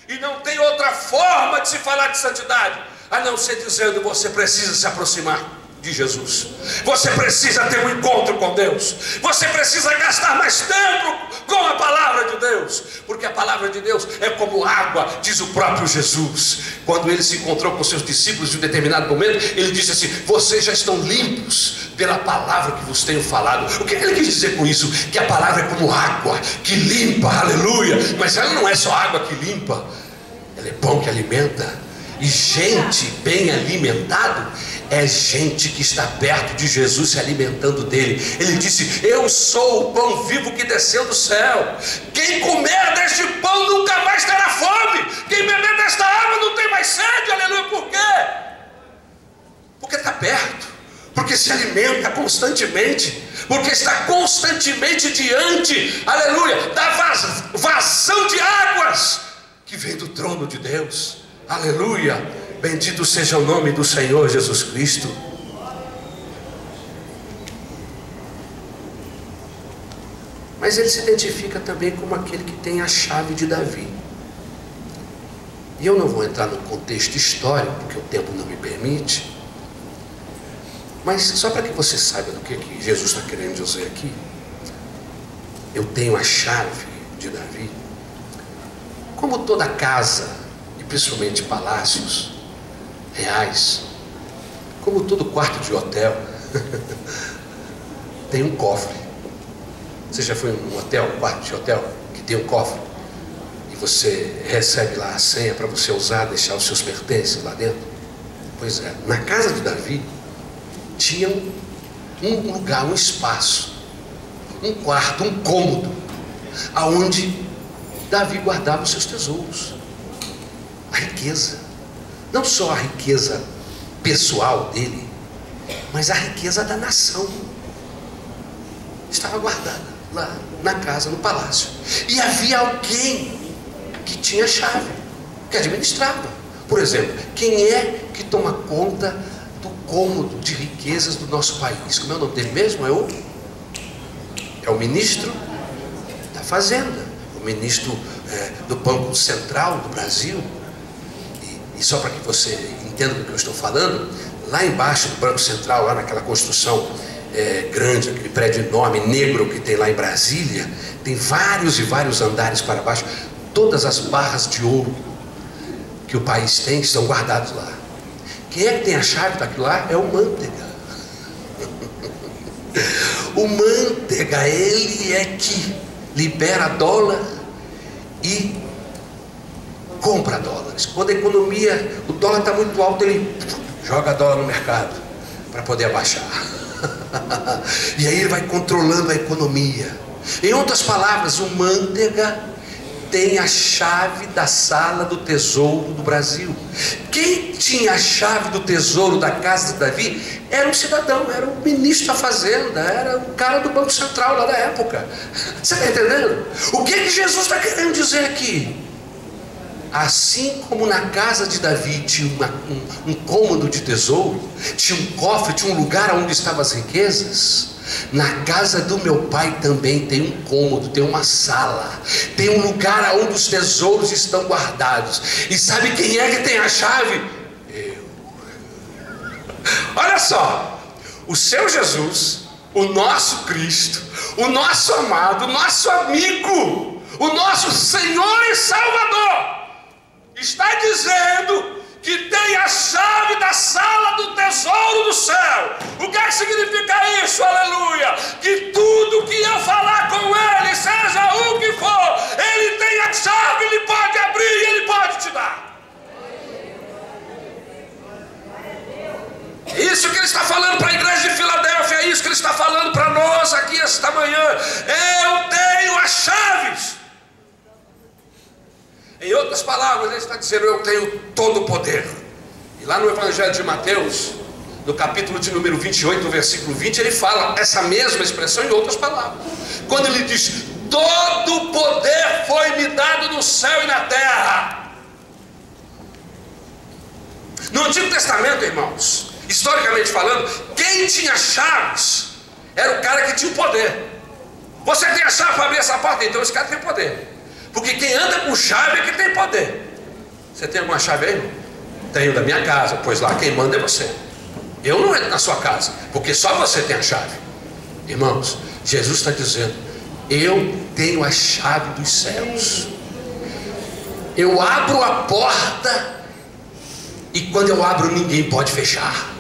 E não tem outra forma de se falar de santidade a não ser dizendo: você precisa se aproximar de Jesus, você precisa ter um encontro com Deus, você precisa gastar mais tempo com a palavra de Deus, porque a palavra de Deus é como água, diz o próprio Jesus. Quando ele se encontrou com seus discípulos em um determinado momento, ele disse assim: vocês já estão limpos pela palavra que vos tenho falado. O que ele quis dizer com isso? Que a palavra é como água que limpa, aleluia. Mas ela não é só água que limpa, ela é pão que alimenta. E gente bem alimentado é gente que está perto de Jesus, se alimentando dele. Ele disse: eu sou o pão vivo que desceu do céu. Quem comer deste pão nunca mais terá fome. Quem beber desta água não tem mais sede. Aleluia. Por quê? Porque está perto, porque se alimenta constantemente, porque está constantemente diante, aleluia, da vazão de águas que vem do trono de Deus. Aleluia, bendito seja o nome do Senhor Jesus Cristo. Mas ele se identifica também como aquele que tem a chave de Davi. E eu não vou entrar no contexto histórico, porque o tempo não me permite, mas só para que você saiba do que Jesus está querendo dizer aqui. Eu tenho a chave de Davi. Como toda casa, principalmente palácios reais, como todo quarto de hotel, tem um cofre. Você já foi em um hotel, um quarto de hotel, que tem um cofre, e você recebe lá a senha para você usar, deixar os seus pertences lá dentro? Pois é, na casa de Davi tinha um lugar, um espaço, um quarto, um cômodo, aonde Davi guardava os seus tesouros. A riqueza, não só a riqueza pessoal dele, mas a riqueza da nação, estava guardada lá na casa, no palácio. E havia alguém que tinha chave, que administrava. Por exemplo, quem é que toma conta do cômodo de riquezas do nosso país? Como é o nome dele mesmo? É o ministro da Fazenda, o ministro do Banco Central do Brasil. E só para que você entenda do que eu estou falando, lá embaixo do Banco Central, lá naquela construção grande, aquele prédio enorme, negro que tem lá em Brasília, tem vários e vários andares para baixo. Todas as barras de ouro que o país tem estão guardadas lá. Quem é que tem a chave daquilo lá? É o Manteiga. O Manteiga, ele é que libera dólar e compra dólares. Quando a economia, o dólar está muito alto, ele joga dólar no mercado para poder abaixar. E aí ele vai controlando a economia. Em outras palavras, o Manteiga tem a chave da sala do tesouro do Brasil. Quem tinha a chave do tesouro da casa de Davi era um cidadão, era o ministro da Fazenda, era o cara do Banco Central lá da época. Você está entendendo? O que Jesus está querendo dizer aqui? Assim como na casa de Davi tinha um cômodo de tesouro, tinha um cofre, tinha um lugar onde estavam as riquezas, na casa do meu pai também tem um cômodo, tem uma sala, tem um lugar onde os tesouros estão guardados. E sabe quem é que tem a chave? Eu. Olha só, o seu Jesus, o nosso Cristo, o nosso amado, o nosso amigo, o nosso Senhor e Salvador, está dizendo que tem a chave da sala do tesouro do céu. O que significa isso? Aleluia! Que tudo que eu falar com ele, seja o que for, ele tem a chave, ele pode abrir e ele pode te dar. É isso que ele está falando para a igreja de Filadélfia, é isso que ele está falando para nós aqui esta manhã. Eu tenho as chaves. Em outras palavras, ele está dizendo: eu tenho todo o poder. E lá no Evangelho de Mateus, no capítulo de número 28, no versículo 20, ele fala essa mesma expressão em outras palavras. Quando ele diz: todo o poder foi me dado no céu e na terra. No Antigo Testamento, irmãos, historicamente falando, quem tinha chaves era o cara que tinha o poder. Você tem a chave para abrir essa porta? Então esse cara tem poder. Porque quem anda com chave é que tem poder. Você tem alguma chave aí, irmão? Tenho da minha casa. Pois lá quem manda é você. Eu não entro na sua casa, porque só você tem a chave. Irmãos, Jesus está dizendo: eu tenho a chave dos céus. Eu abro a porta, e quando eu abro ninguém pode fechar.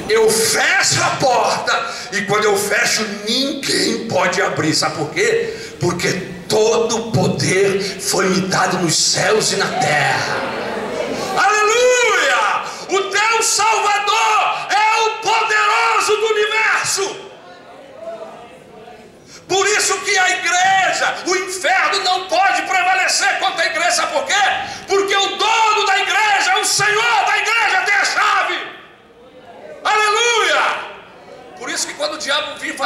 Eu fecho a porta, e quando eu fecho ninguém pode abrir. Sabe por quê? Porque todo o poder foi me dado nos céus e na terra. Aleluia! O teu Salvador é o poderoso do universo. Por isso que a igreja, o inferno não pode prevalecer contra a igreja. Sabe por quê? Porque o dono da igreja, o Senhor da igreja tem a chave. Aleluia! Por isso que quando o diabo vir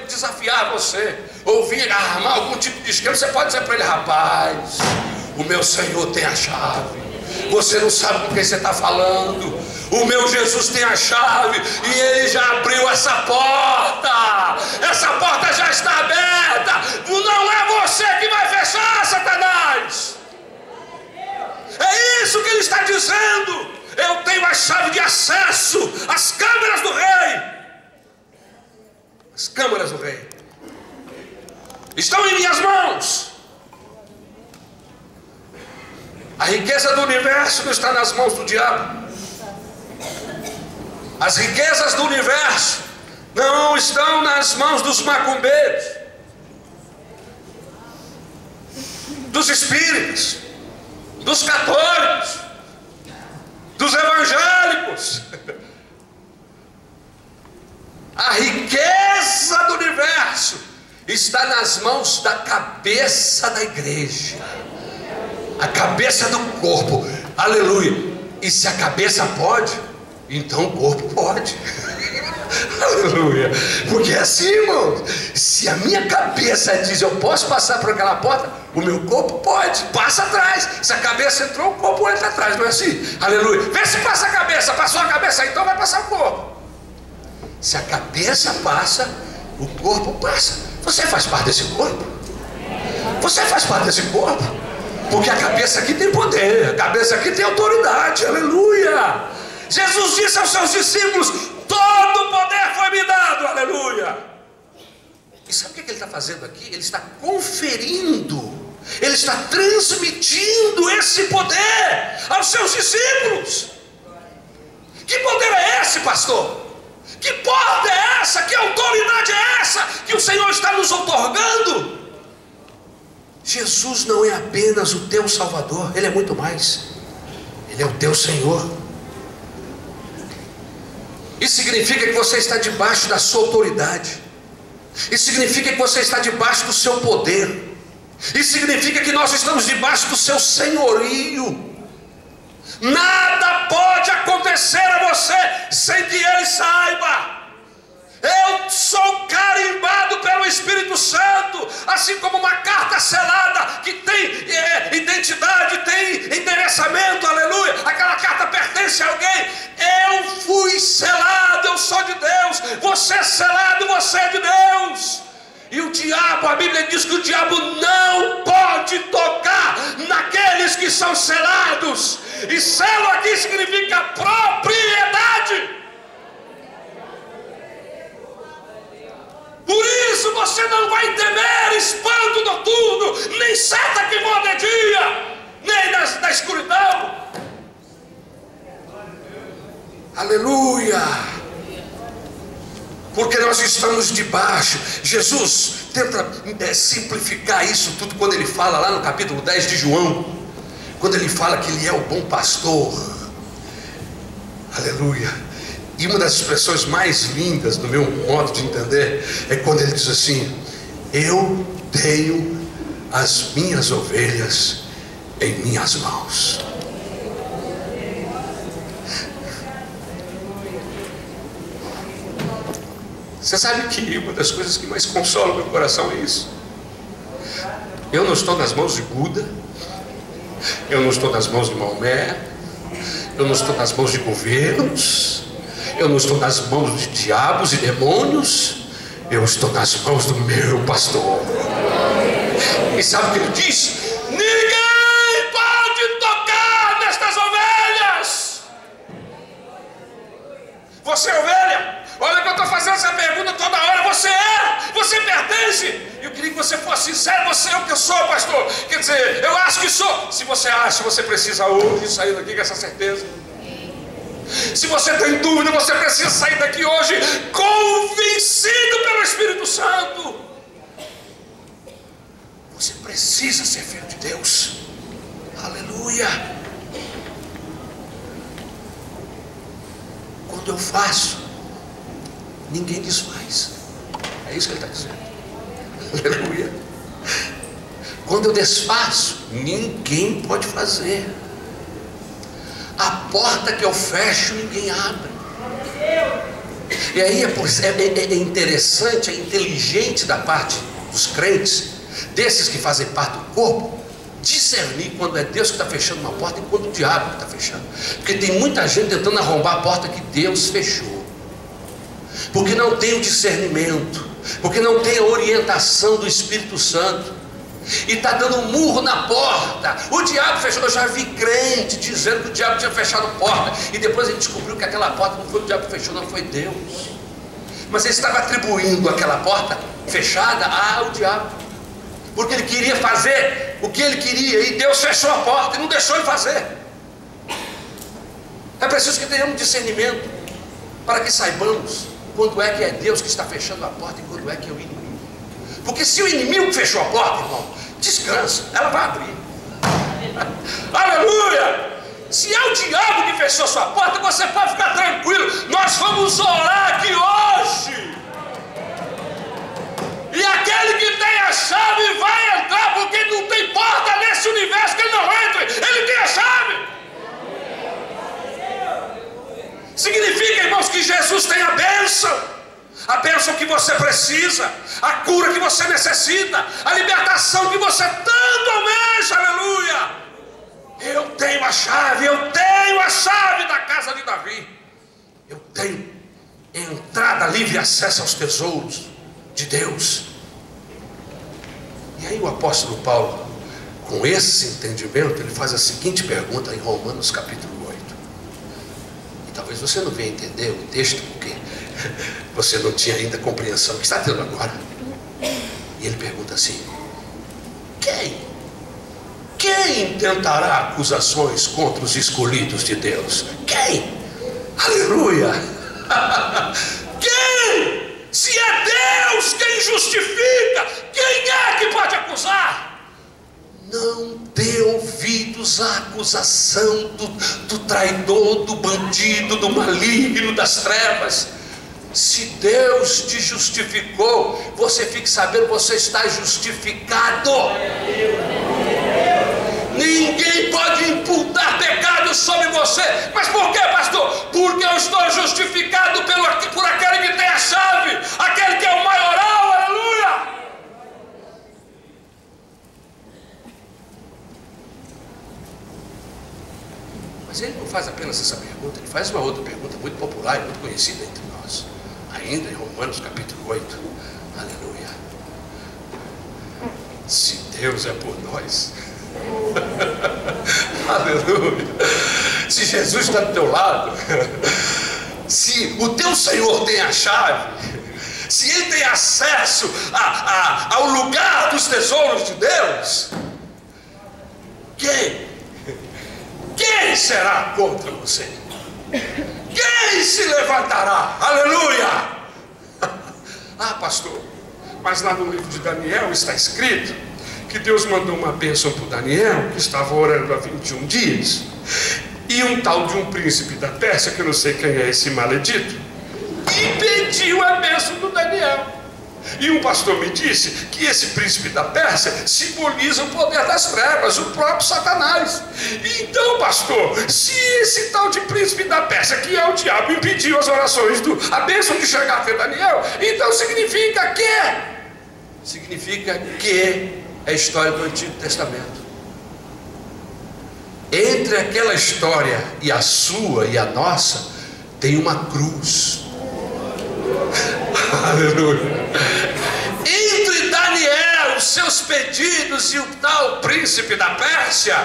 desafiar você, ou vir armar algum tipo de esquema, você pode dizer para ele: rapaz, o meu Senhor tem a chave. Você não sabe com quem você está falando. O meu Jesus tem a chave, e Ele já abriu essa porta. Essa porta já está aberta. Não é você que vai fechar, Satanás. É isso que Ele está dizendo. Eu tenho a chave de acesso às câmaras do rei. As câmaras do rei estão em minhas mãos. A riqueza do universo não está nas mãos do diabo. As riquezas do universo não estão nas mãos dos macumbeiros, dos espíritas, dos católicos, dos evangélicos. A riqueza do universo está nas mãos da cabeça da igreja, a cabeça do corpo. Aleluia! E se a cabeça pode, então o corpo pode. Aleluia! Porque é assim, irmãos. Se a minha cabeça diz eu posso passar por aquela porta, o meu corpo pode, passa atrás. Se a cabeça entrou, o corpo entra atrás, não é assim? Aleluia! Vê se passa a cabeça. Passou a cabeça, então vai passar o corpo. Se a cabeça passa, o corpo passa. Você faz parte desse corpo? Você faz parte desse corpo? Porque a cabeça aqui tem poder, a cabeça aqui tem autoridade. Aleluia! Jesus disse aos seus discípulos: todo o poder foi me dado. Aleluia! E sabe o que ele está fazendo aqui? Ele está conferindo, ele está transmitindo esse poder aos seus discípulos. Que poder é esse, pastor? Que porta é essa? Que autoridade é essa que o Senhor está nos outorgando? Jesus não é apenas o teu Salvador, Ele é muito mais. Ele é o teu Senhor. Isso significa que você está debaixo da sua autoridade. Isso significa que você está debaixo do seu poder. Isso significa que nós estamos debaixo do seu senhorio. Nada pode acontecer a você sem que Ele saiba. Eu sou carimbado pelo Espírito Santo, assim como uma carta selada que tem identidade, tem endereçamento, aleluia. Aquela carta pertence a alguém. Eu fui selado, eu sou de Deus. Você é selado, você é de Deus. E o diabo, a Bíblia diz que o diabo não pode tocar naqueles que são selados. E selo aqui significa propriedade. Por isso você não vai temer espanto noturno, nem seta que voa de dia, nem na escuridão. Aleluia! Porque nós estamos debaixo. Jesus tenta simplificar isso tudo quando ele fala lá no capítulo 10 de João, quando ele fala que ele é o bom pastor. Aleluia! E uma das expressões mais lindas do meu modo de entender é quando ele diz assim: eu tenho as minhas ovelhas em minhas mãos. Você sabe que uma das coisas que mais consola o meu coração é isso. Eu não estou nas mãos de Buda, eu não estou nas mãos de Maomé, Eu não estou nas mãos de governos, eu não estou nas mãos de diabos e demônios, eu estou nas mãos do meu pastor. E sabe o que ele diz? Ninguém pode tocar nestas ovelhas. Você é ovelha? Olha que eu estou fazendo essa pergunta toda hora. Você pertence. Eu queria que você fosse sincero. Você é o que eu sou, pastor. Quer dizer, eu acho que sou. Se você acha, você precisa hoje sair daqui com essa certeza. Se você tem dúvida, você precisa sair daqui hoje convencido pelo Espírito Santo. Você precisa ser filho de Deus. Aleluia. Quando eu faço, ninguém desfaz. É isso que ele está dizendo. Aleluia. Quando eu desfaço, ninguém pode fazer. A porta que eu fecho, ninguém abre. E aí é interessante, é inteligente da parte dos crentes, desses que fazem parte do corpo, discernir quando é Deus que está fechando uma porta e quando o diabo que está fechando. Porque tem muita gente tentando arrombar a porta que Deus fechou, porque não tem o discernimento, porque não tem a orientação do Espírito Santo, e está dando um murro na porta. O diabo fechou. Eu já vi crente dizendo que o diabo tinha fechado a porta, e depois ele descobriu que aquela porta não foi o diabo que fechou, não, foi Deus. Mas ele estava atribuindo aquela porta fechada ao diabo, porque ele queria fazer o que ele queria, e Deus fechou a porta e não deixou ele fazer. É preciso que tenhamos discernimento, para que saibamos quando é que é Deus que está fechando a porta e quando é que é o inimigo. Porque se o inimigo fechou a porta, irmão, descansa, ela vai abrir. Aleluia! Se é o diabo que fechou sua porta, você pode ficar tranquilo. Nós vamos orar aqui hoje, e aquele que tem a chave vai entrar, porque não tem porta nesse universo que ele não entre. Ele tem a chave. Significa, irmãos, que Jesus tem a bênção que você precisa, a cura que você necessita, a libertação que você tanto almeja. Aleluia! Eu tenho a chave da casa de Davi. Eu tenho entrada, livre acesso aos tesouros de Deus. E aí o apóstolo Paulo, com esse entendimento, ele faz a seguinte pergunta em Romanos capítulo 8. E talvez você não venha entender o texto, porque você não tinha ainda compreensão que está tendo agora. E ele pergunta assim: quem intentará acusações contra os escolhidos de Deus? Quem? Aleluia! Quem? Se é Deus quem justifica, quem é que pode acusar? Não dê ouvidos à acusação do traidor, do bandido, do maligno, das trevas. Se Deus te justificou, você fique sabendo, você está justificado. Ninguém pode imputar pecado sobre você. Mas por quê, pastor? Porque eu estou justificado por aquele que tem a chave, aquele que é o maioral. Aleluia! Mas ele não faz apenas essa pergunta, ele faz uma outra pergunta muito popular e muito conhecida entre nós, ainda em Romanos capítulo 8. Aleluia! Se Deus é por nós, aleluia, se Jesus está do teu lado, se o teu Senhor tem a chave, se Ele tem acesso ao lugar dos tesouros de Deus, quem será contra você? Quem se levantará? Aleluia! Ah, pastor, mas lá no livro de Daniel está escrito que Deus mandou uma bênção para o Daniel, que estava orando há 21 dias, e um tal de um príncipe da Pérsia, que eu não sei quem é esse maledito, impediu a bênção do Daniel. E um pastor me disse que esse príncipe da Pérsia simboliza o poder das trevas, o próprio Satanás. Então, pastor, se esse tal de príncipe da Pérsia, que é o diabo, impediu as orações, a bênção de chegar até Daniel, então significa que é a história do Antigo Testamento. Entre aquela história e a sua e a nossa, tem uma cruz. Aleluia. Entre Daniel, os seus pedidos, e o tal príncipe da Pérsia,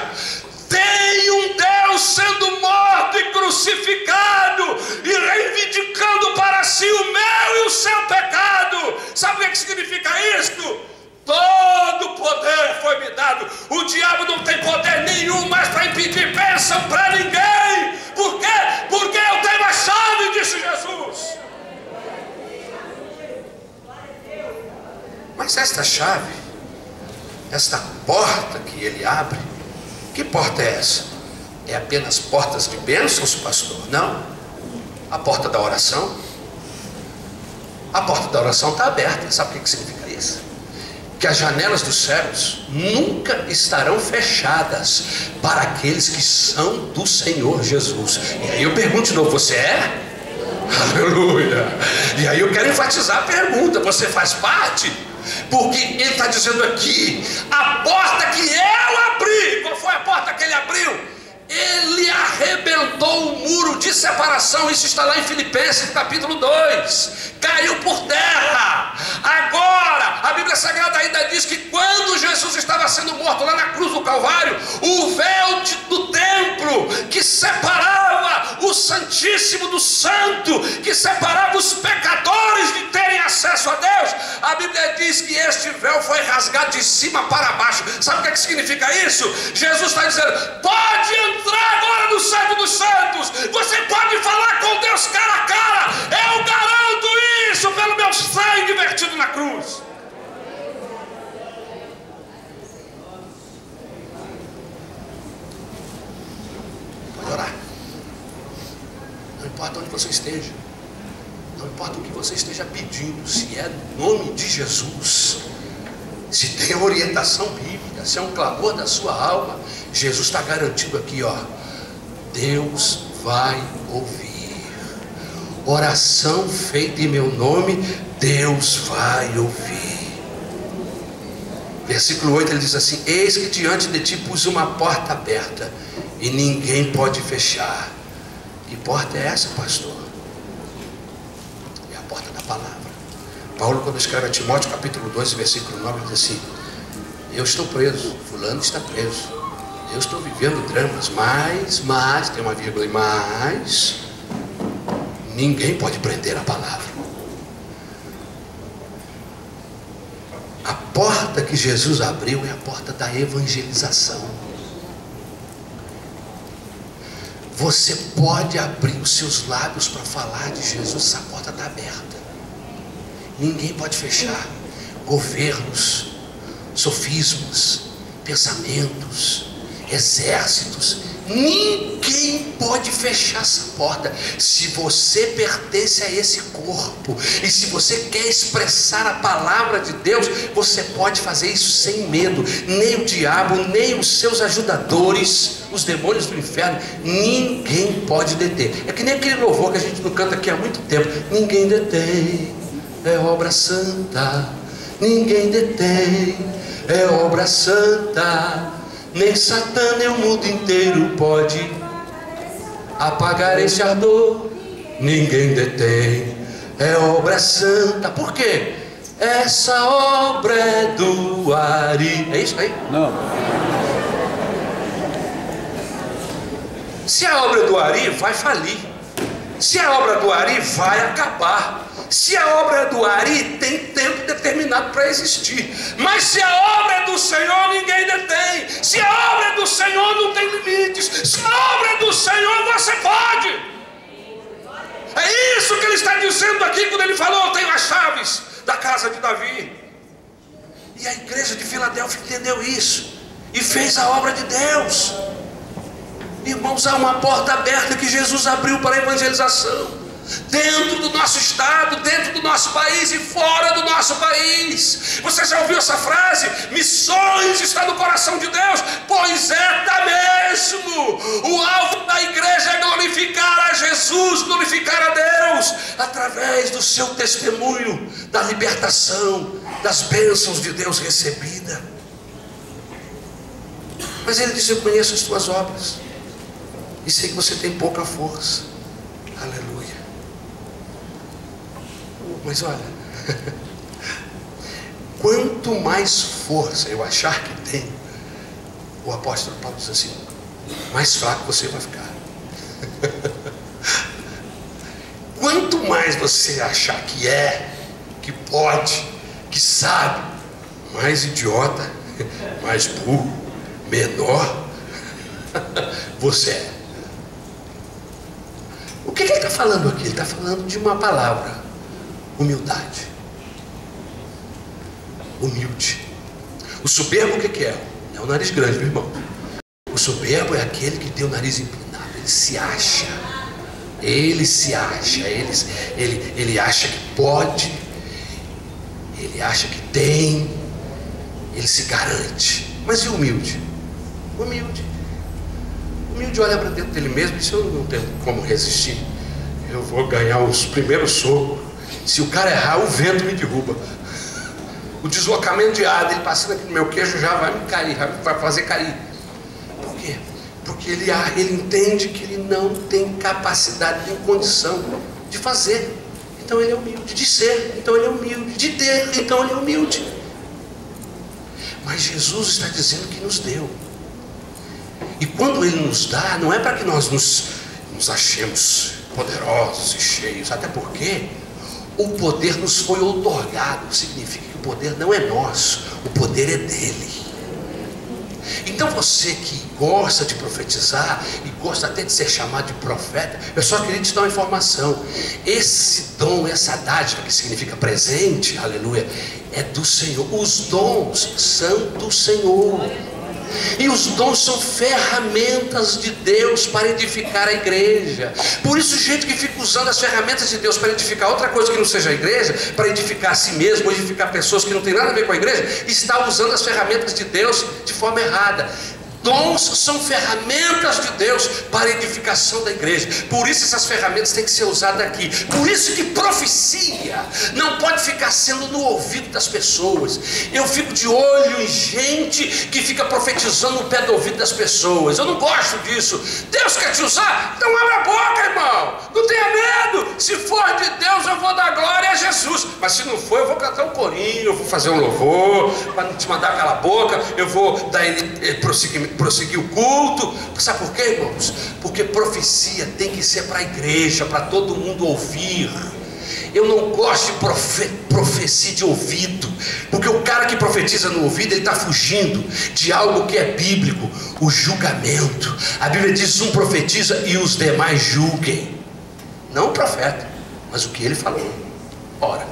tem um Deus sendo morto e crucificado e reivindicando para si o meu e o seu pecado. Sabe o que significa isso? Todo poder foi me dado. O diabo não tem poder nenhum mais para impedir bênção para ninguém. Por quê? Porque eu tenho a chave, disse Jesus. Mas esta chave, esta porta que ele abre, que porta é essa? É apenas portas de bênçãos, pastor? Não. A porta da oração. A porta da oração está aberta. Sabe o que significa isso? Que as janelas dos céus nunca estarão fechadas para aqueles que são do Senhor Jesus. E aí eu pergunto de novo, você é? Aleluia. E aí eu quero enfatizar a pergunta, você faz parte? Porque ele está dizendo aqui, a porta que eu abri. Qual foi a porta que ele abriu? Ele arrebentou o muro de separação. Isso está lá em Filipenses capítulo 2. Caiu por terra. Agora a Bíblia Sagrada ainda diz que quando Jesus estava sendo morto lá na cruz do Calvário, o véu do templo que separava o Santíssimo do Santo, que separava os pecadores de terem acesso a Deus, a Bíblia diz que este véu foi rasgado de cima para baixo. Sabe o que significa isso? Jesus está dizendo, pode entrar agora no Santo dos Santos. Você pode falar com Deus cara a cara. Eu garanto isso pelo meu sangue vertido na cruz. Pode orar. Não importa onde você esteja, não importa o que você esteja pedindo, se é no nome de Jesus, se tem orientação bíblica, se é um clamor da sua alma, Jesus está garantido aqui, ó, Deus vai ouvir. Oração feita em meu nome, Deus vai ouvir. Versículo 8 ele diz assim: eis que diante de ti pus uma porta aberta e ninguém pode fechar. Que porta é essa, pastor? É a porta da palavra. Paulo, quando escreve a Timóteo capítulo 2 versículo 9, ele diz assim: eu estou preso, fulano está preso, eu estou vivendo dramas, mas, tem uma vírgula, mas ninguém pode prender a palavra. A porta que Jesus abriu é a porta da evangelização. Você pode abrir os seus lábios para falar de Jesus, essa porta está aberta. Ninguém pode fechar. Governos, sofismas, pensamentos, exércitos, ninguém pode fechar essa porta. Se você pertence a esse corpo e se você quer expressar a palavra de Deus, você pode fazer isso sem medo. Nem o diabo, nem os seus ajudadores, os demônios do inferno, ninguém pode deter. É que nem aquele louvor que a gente não canta aqui há muito tempo: ninguém detém, é obra santa. Ninguém detém, é obra santa. Nem Satã, nem o mundo inteiro pode apagar esse ardor. Ninguém detém, é obra santa. Por quê? Essa obra é do Ari. É isso aí? Não. Se a obra do Ari, vai falir. Se a obra do Ari, vai acabar. Se a obra do Ari, tem tempo determinado para existir. Mas se a obra é do Senhor, ninguém detém. Se a obra é do Senhor, não tem limites. Se a obra é do Senhor, você pode. É isso que ele está dizendo aqui quando ele falou: eu tenho as chaves da casa de Davi. E a igreja de Filadélfia entendeu isso e fez a obra de Deus. Irmãos, há uma porta aberta que Jesus abriu para a evangelização, dentro do nosso estado, dentro do nosso país e fora do nosso país. Você já ouviu essa frase? Missões está no coração de Deus. Pois é, está mesmo. O alvo da igreja é glorificar a Jesus, glorificar a Deus, através do seu testemunho da libertação, das bênçãos de Deus recebida. Mas ele diz: eu conheço as tuas obras e sei que você tem pouca força. Aleluia. Mas olha, quanto mais força eu achar que tem, o apóstolo Paulo diz assim, mais fraco você vai ficar. Quanto mais você achar que é, que pode, que sabe, mais idiota, mais burro, menor você é. O que ele está falando aqui? Ele está falando de uma palavra: humildade. Humilde. O soberbo o que é? É o nariz grande, meu irmão. O soberbo é aquele que tem o nariz empinado. Ele se acha. Ele se acha. Ele acha que pode. Ele acha que tem. Ele se garante. Mas e o humilde? Humilde. Humilde olha para dentro dele mesmo e diz: eu não tenho como resistir. Eu vou ganhar os primeiros socos. Se o cara errar, o vento me derruba. O deslocamento de ar dele passando aqui no meu queixo já vai me cair, vai fazer cair. Por quê? Porque ele entende que ele não tem capacidade nem condição de fazer. Então ele é humilde. De ser, então ele é humilde. De ter, então ele é humilde. Mas Jesus está dizendo que nos deu. E quando ele nos dá, não é para que nós nos achemos poderosos e cheios, até porque o poder nos foi outorgado. Significa que o poder não é nosso, o poder é dele. Então você que gosta de profetizar e gosta até de ser chamado de profeta, eu só queria te dar uma informação: esse dom, essa dádiva que significa presente, aleluia, é do Senhor. Os dons são do Senhor. E os dons são ferramentas de Deus para edificar a igreja. Por isso, gente que fica usando as ferramentas de Deus para edificar outra coisa que não seja a igreja, para edificar a si mesmo, ou edificar pessoas que não tem nada a ver com a igreja, está usando as ferramentas de Deus de forma errada. Dons são ferramentas de Deus para a edificação da igreja. Por isso essas ferramentas têm que ser usadas aqui. Por isso que profecia não pode ficar sendo no ouvido das pessoas. Eu fico de olho em gente que fica profetizando no pé do ouvido das pessoas. Eu não gosto disso. Deus quer te usar? Então abre a boca, irmão. Não tenha medo. Se for de Deus, eu vou dar glória a Jesus. Mas se não for, eu vou cantar um corinho, eu vou fazer um louvor para não te mandar calar a boca. Eu vou dar prosseguir o culto. Sabe por quê, irmãos? Porque profecia tem que ser para a igreja, para todo mundo ouvir. Eu não gosto de profecia de ouvido, porque o cara que profetiza no ouvido, ele está fugindo de algo que é bíblico: o julgamento. A Bíblia diz: um profetiza e os demais julguem. Não o profeta, mas o que ele falou. Ora,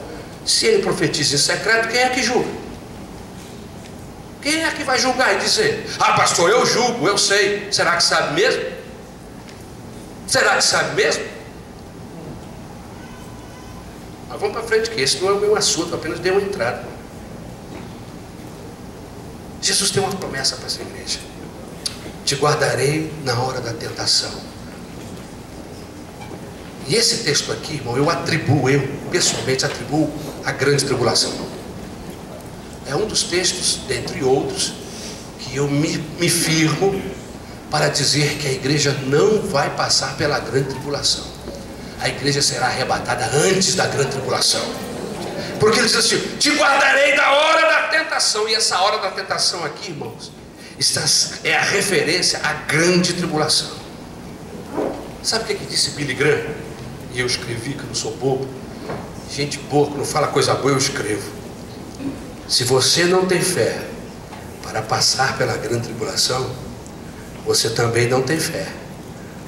se ele profetiza em secreto, quem é que julga? Quem é que vai julgar e dizer: ah, pastor, eu julgo, eu sei. Será que sabe mesmo? Será que sabe mesmo? Mas vamos para frente, que esse não é o meu assunto, eu apenas dei uma entrada. Jesus tem uma promessa para essa igreja: te guardarei na hora da tentação. E esse texto aqui, irmão, eu pessoalmente atribuo a grande tribulação. É um dos textos, dentre outros, que eu me firmo para dizer que a igreja não vai passar pela grande tribulação. A igreja será arrebatada antes da grande tribulação. Porque ele diz assim: te guardarei da hora da tentação. E essa hora da tentação aqui, irmãos, é a referência à grande tribulação. Sabe o que disse Billy Graham? E eu escrevi, que eu não sou bobo. Gente boa, que não fala coisa boa, eu escrevo. Se você não tem fé para passar pela grande tribulação, você também não tem fé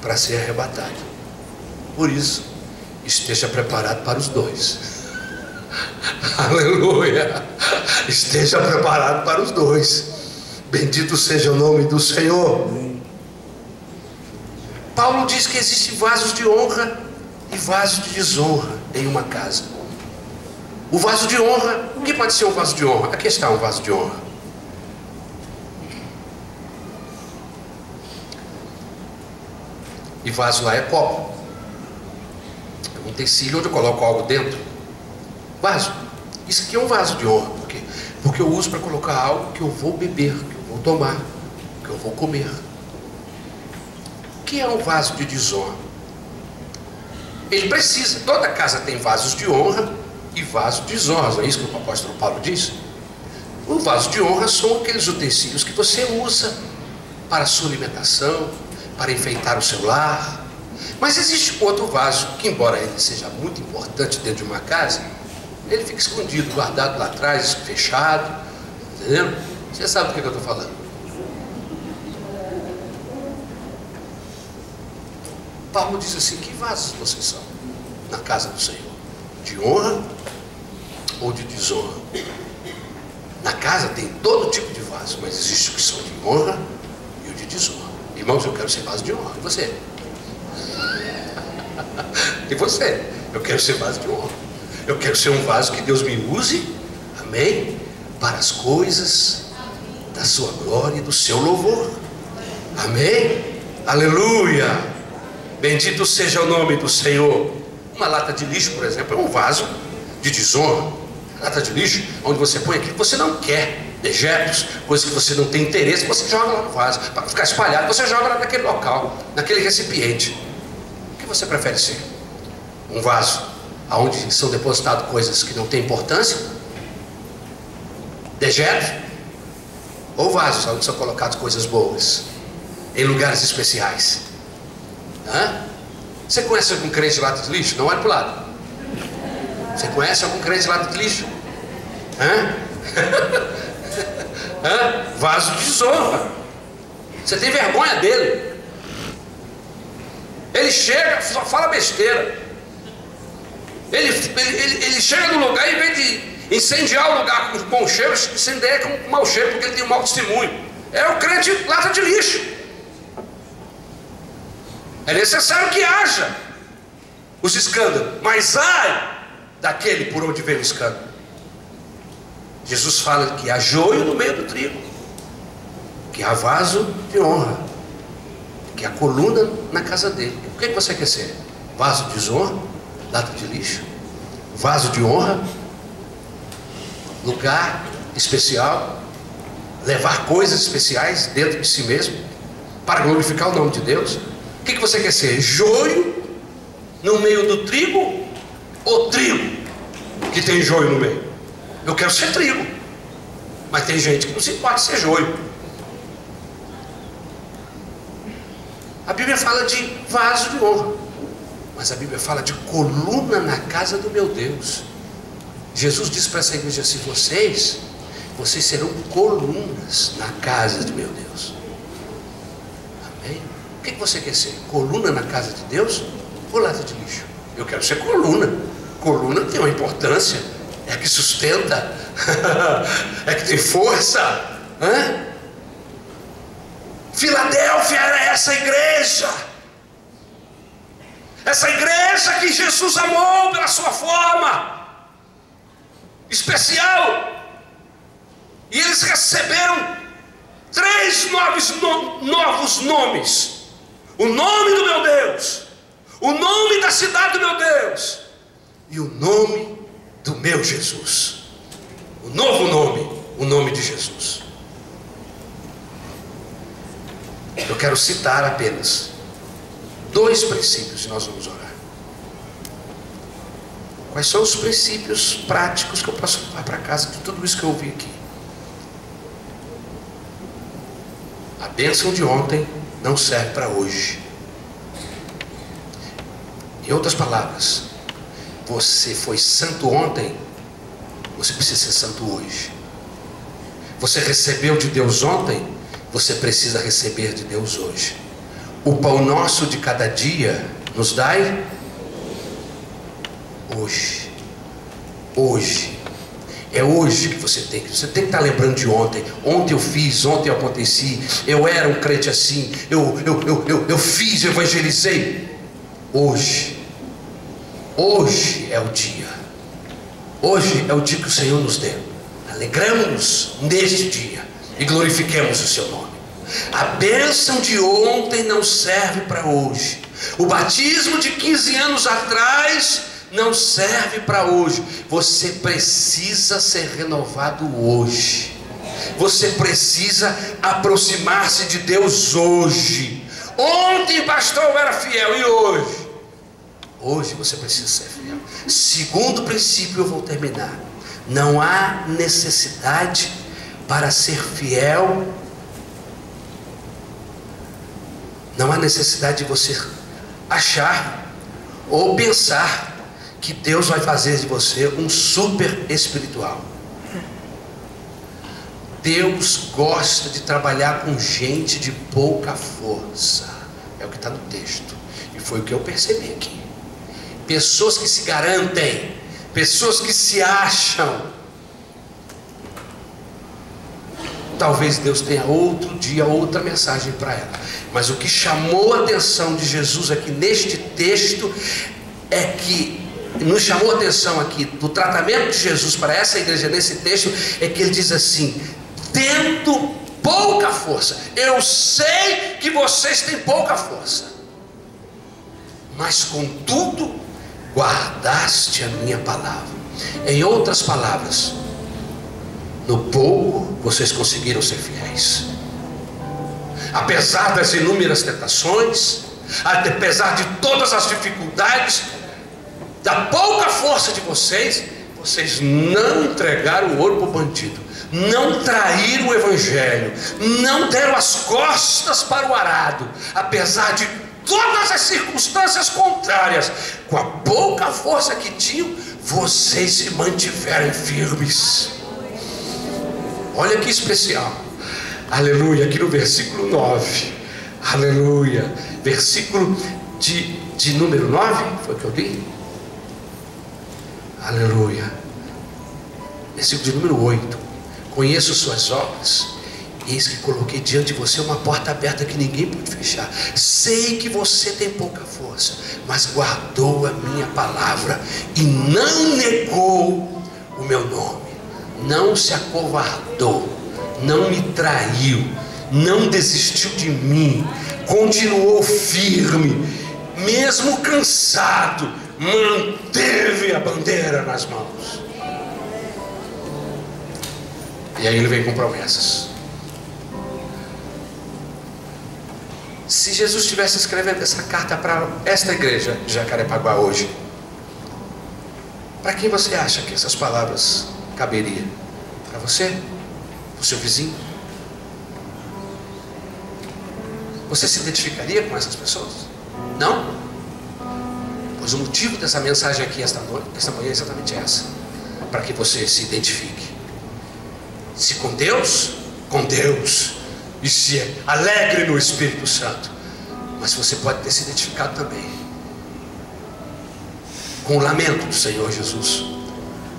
para ser arrebatado. Por isso, esteja preparado para os dois. Aleluia! Esteja preparado para os dois. Bendito seja o nome do Senhor. Paulo diz que existem vasos de honra e vasos de desonra em uma casa. O vaso de honra, o que pode ser um vaso de honra? Aqui está um vaso de honra. E vaso lá é copo. É um utensílio onde eu coloco algo dentro. Vaso. Isso aqui é um vaso de honra. Por quê? Porque eu uso para colocar algo que eu vou beber, que eu vou tomar, que porque eu vou comer. O que é um vaso de desonra? Ele precisa, toda casa tem vasos de honra e vasos de desonra, não é isso que o apóstolo Paulo diz? O vaso de honra são aqueles utensílios que você usa para a sua alimentação, para enfeitar o seu lar. Mas existe outro vaso que, embora ele seja muito importante dentro de uma casa, ele fica escondido, guardado lá atrás, fechado, entendeu? Você sabe do que eu estou falando. Paulo diz assim: que vasos vocês são na casa do Senhor? De honra ou de desonra? Na casa tem todo tipo de vaso, mas existe o que são de honra e o de desonra. Irmãos, eu quero ser vaso de honra. E você? E você? Eu quero ser vaso de honra. Eu quero ser um vaso que Deus me use, amém, para as coisas da sua glória e do seu louvor, amém, aleluia, bendito seja o nome do Senhor. Uma lata de lixo, por exemplo, é um vaso de desonra. Lata de lixo, onde você põe aquilo que você não quer, dejetos, coisas que você não tem interesse, você joga lá no vaso, para ficar espalhado, você joga lá naquele local, naquele recipiente. O que você prefere ser? Um vaso onde são depositadas coisas que não têm importância, dejetos, ou vasos onde são colocadas coisas boas, em lugares especiais? Você conhece algum crente de lata de lixo? Não olhe para o lado. Você conhece algum crente de lata de lixo? Vaso de desonra. Você tem vergonha dele? Ele chega, só fala besteira. Ele chega no lugar e, em vez de incendiar o lugar com bom cheiro, incendeia com mau cheiro, porque ele tem um mau testemunho. É o crente lata de lixo. É necessário que haja os escândalos, mas ai daquele por onde vem o escândalo. Jesus fala que há joio no meio do trigo, que há vaso de honra, que há coluna na casa dele. O que você quer ser? Vaso de desonra? Lata de lixo? Vaso de honra? Lugar especial? Levar coisas especiais dentro de si mesmo para glorificar o nome de Deus? O que você quer ser? Joio no meio do trigo ou trigo que tem joio no meio? Eu quero ser trigo, mas tem gente que não se pode ser joio. A Bíblia fala de vaso de honra, mas a Bíblia fala de coluna na casa do meu Deus. Jesus disse para essa igreja assim: vocês serão colunas na casa de meu Deus. Amém? O que você quer ser? Coluna na casa de Deus ou lata de lixo? Eu quero ser coluna. Coluna tem uma importância, é que sustenta, é que tem força. Filadélfia era essa igreja que Jesus amou pela sua forma especial, e eles receberam 3 novos nomes: o nome do meu Deus, o nome da cidade do meu Deus e o nome do meu Jesus. O novo nome, o nome de Jesus. Eu quero citar apenas 2 princípios e nós vamos orar. Quais são os princípios práticos que eu posso levar para casa de tudo isso que eu ouvi aqui? A bênção de ontem não serve para hoje. Em outras palavras, você foi santo ontem, você precisa ser santo hoje. Você recebeu de Deus ontem, você precisa receber de Deus hoje. O pão nosso de cada dia nos dai hoje. Hoje. É hoje que você tem que estar lembrando de ontem. Ontem eu fiz, ontem eu aconteci, eu era um crente assim, eu fiz, eu evangelizei. Hoje é o dia. Hoje é o dia que o Senhor nos deu. Alegramos-nos neste dia e glorifiquemos o seu nome. A bênção de ontem não serve para hoje. O batismo de 15 anos atrás não serve para hoje. Você precisa ser renovado hoje. Você precisa aproximar-se de Deus hoje. Ontem, pastor, eu era fiel, e hoje? Hoje você precisa ser fiel. Segundo princípio, eu vou terminar. Não há necessidade para ser fiel. Não há necessidade de você achar ou pensar que Deus vai fazer de você um super espiritual. Deus gosta de trabalhar com gente de pouca força. É o que está no texto. E foi o que eu percebi aqui. Pessoas que se garantem, pessoas que se acham. Talvez Deus tenha outro dia, outra mensagem para ela. Mas o que chamou a atenção de Jesus aqui neste texto é que nos chamou a atenção aqui do tratamento de Jesus para essa igreja nesse texto, é que ele diz assim: tendo pouca força, eu sei que vocês têm pouca força, mas contudo guardaste a minha palavra. Em outras palavras, no pouco vocês conseguiram ser fiéis, apesar das inúmeras tentações, apesar de todas as dificuldades, da pouca força de vocês, vocês não entregaram o ouro para o bandido, não traíram o evangelho, não deram as costas para o arado, apesar de todas as circunstâncias contrárias. Com a pouca força que tinham, vocês se mantiveram firmes. Olha que especial, aleluia, aqui no versículo 9, aleluia, versículo de número 9, foi o que eu li? Aleluia, versículo de número 8: conheço suas obras, eis que coloquei diante de você uma porta aberta que ninguém pode fechar. Sei que você tem pouca força, mas guardou a minha palavra e não negou o meu nome, não se acovardou, não me traiu, não desistiu de mim, continuou firme, mesmo cansado, manteve a bandeira nas mãos. E aí ele vem com promessas. Se Jesus estivesse escrevendo essa carta para esta igreja de Jacarepaguá hoje, para quem você acha que essas palavras caberiam? Para você? Para o seu vizinho? Você se identificaria com essas pessoas? Não? Pois o motivo dessa mensagem aqui esta manhã é exatamente essa: para que você se identifique. Se com Deus, e se alegre no Espírito Santo. Mas você pode ter se identificado também com o lamento do Senhor Jesus,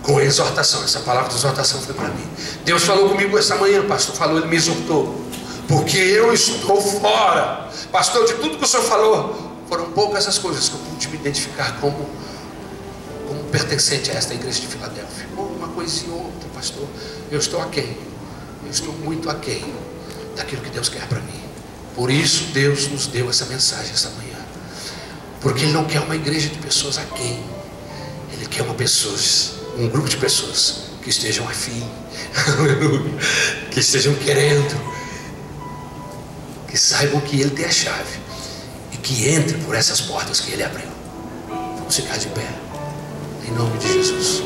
com a exortação. Essa palavra de exortação foi para mim. Deus falou comigo essa manhã, pastor falou, ele me exortou, porque eu estou fora. Pastor, de tudo que o Senhor falou, foram poucas as coisas que eu pude me identificar como pertencente a esta igreja de Filadélfia. Uma coisinha ou outra, pastor, eu estou aquém, eu estou muito aquém daquilo que Deus quer para mim. Por isso Deus nos deu essa mensagem esta manhã, porque Ele não quer uma igreja de pessoas aquém, Ele quer um grupo de pessoas que estejam afim, que estejam querendo, que saibam que Ele tem a chave e que entrem por essas portas que Ele abriu. Vamos ficar de pé em nome de Jesus.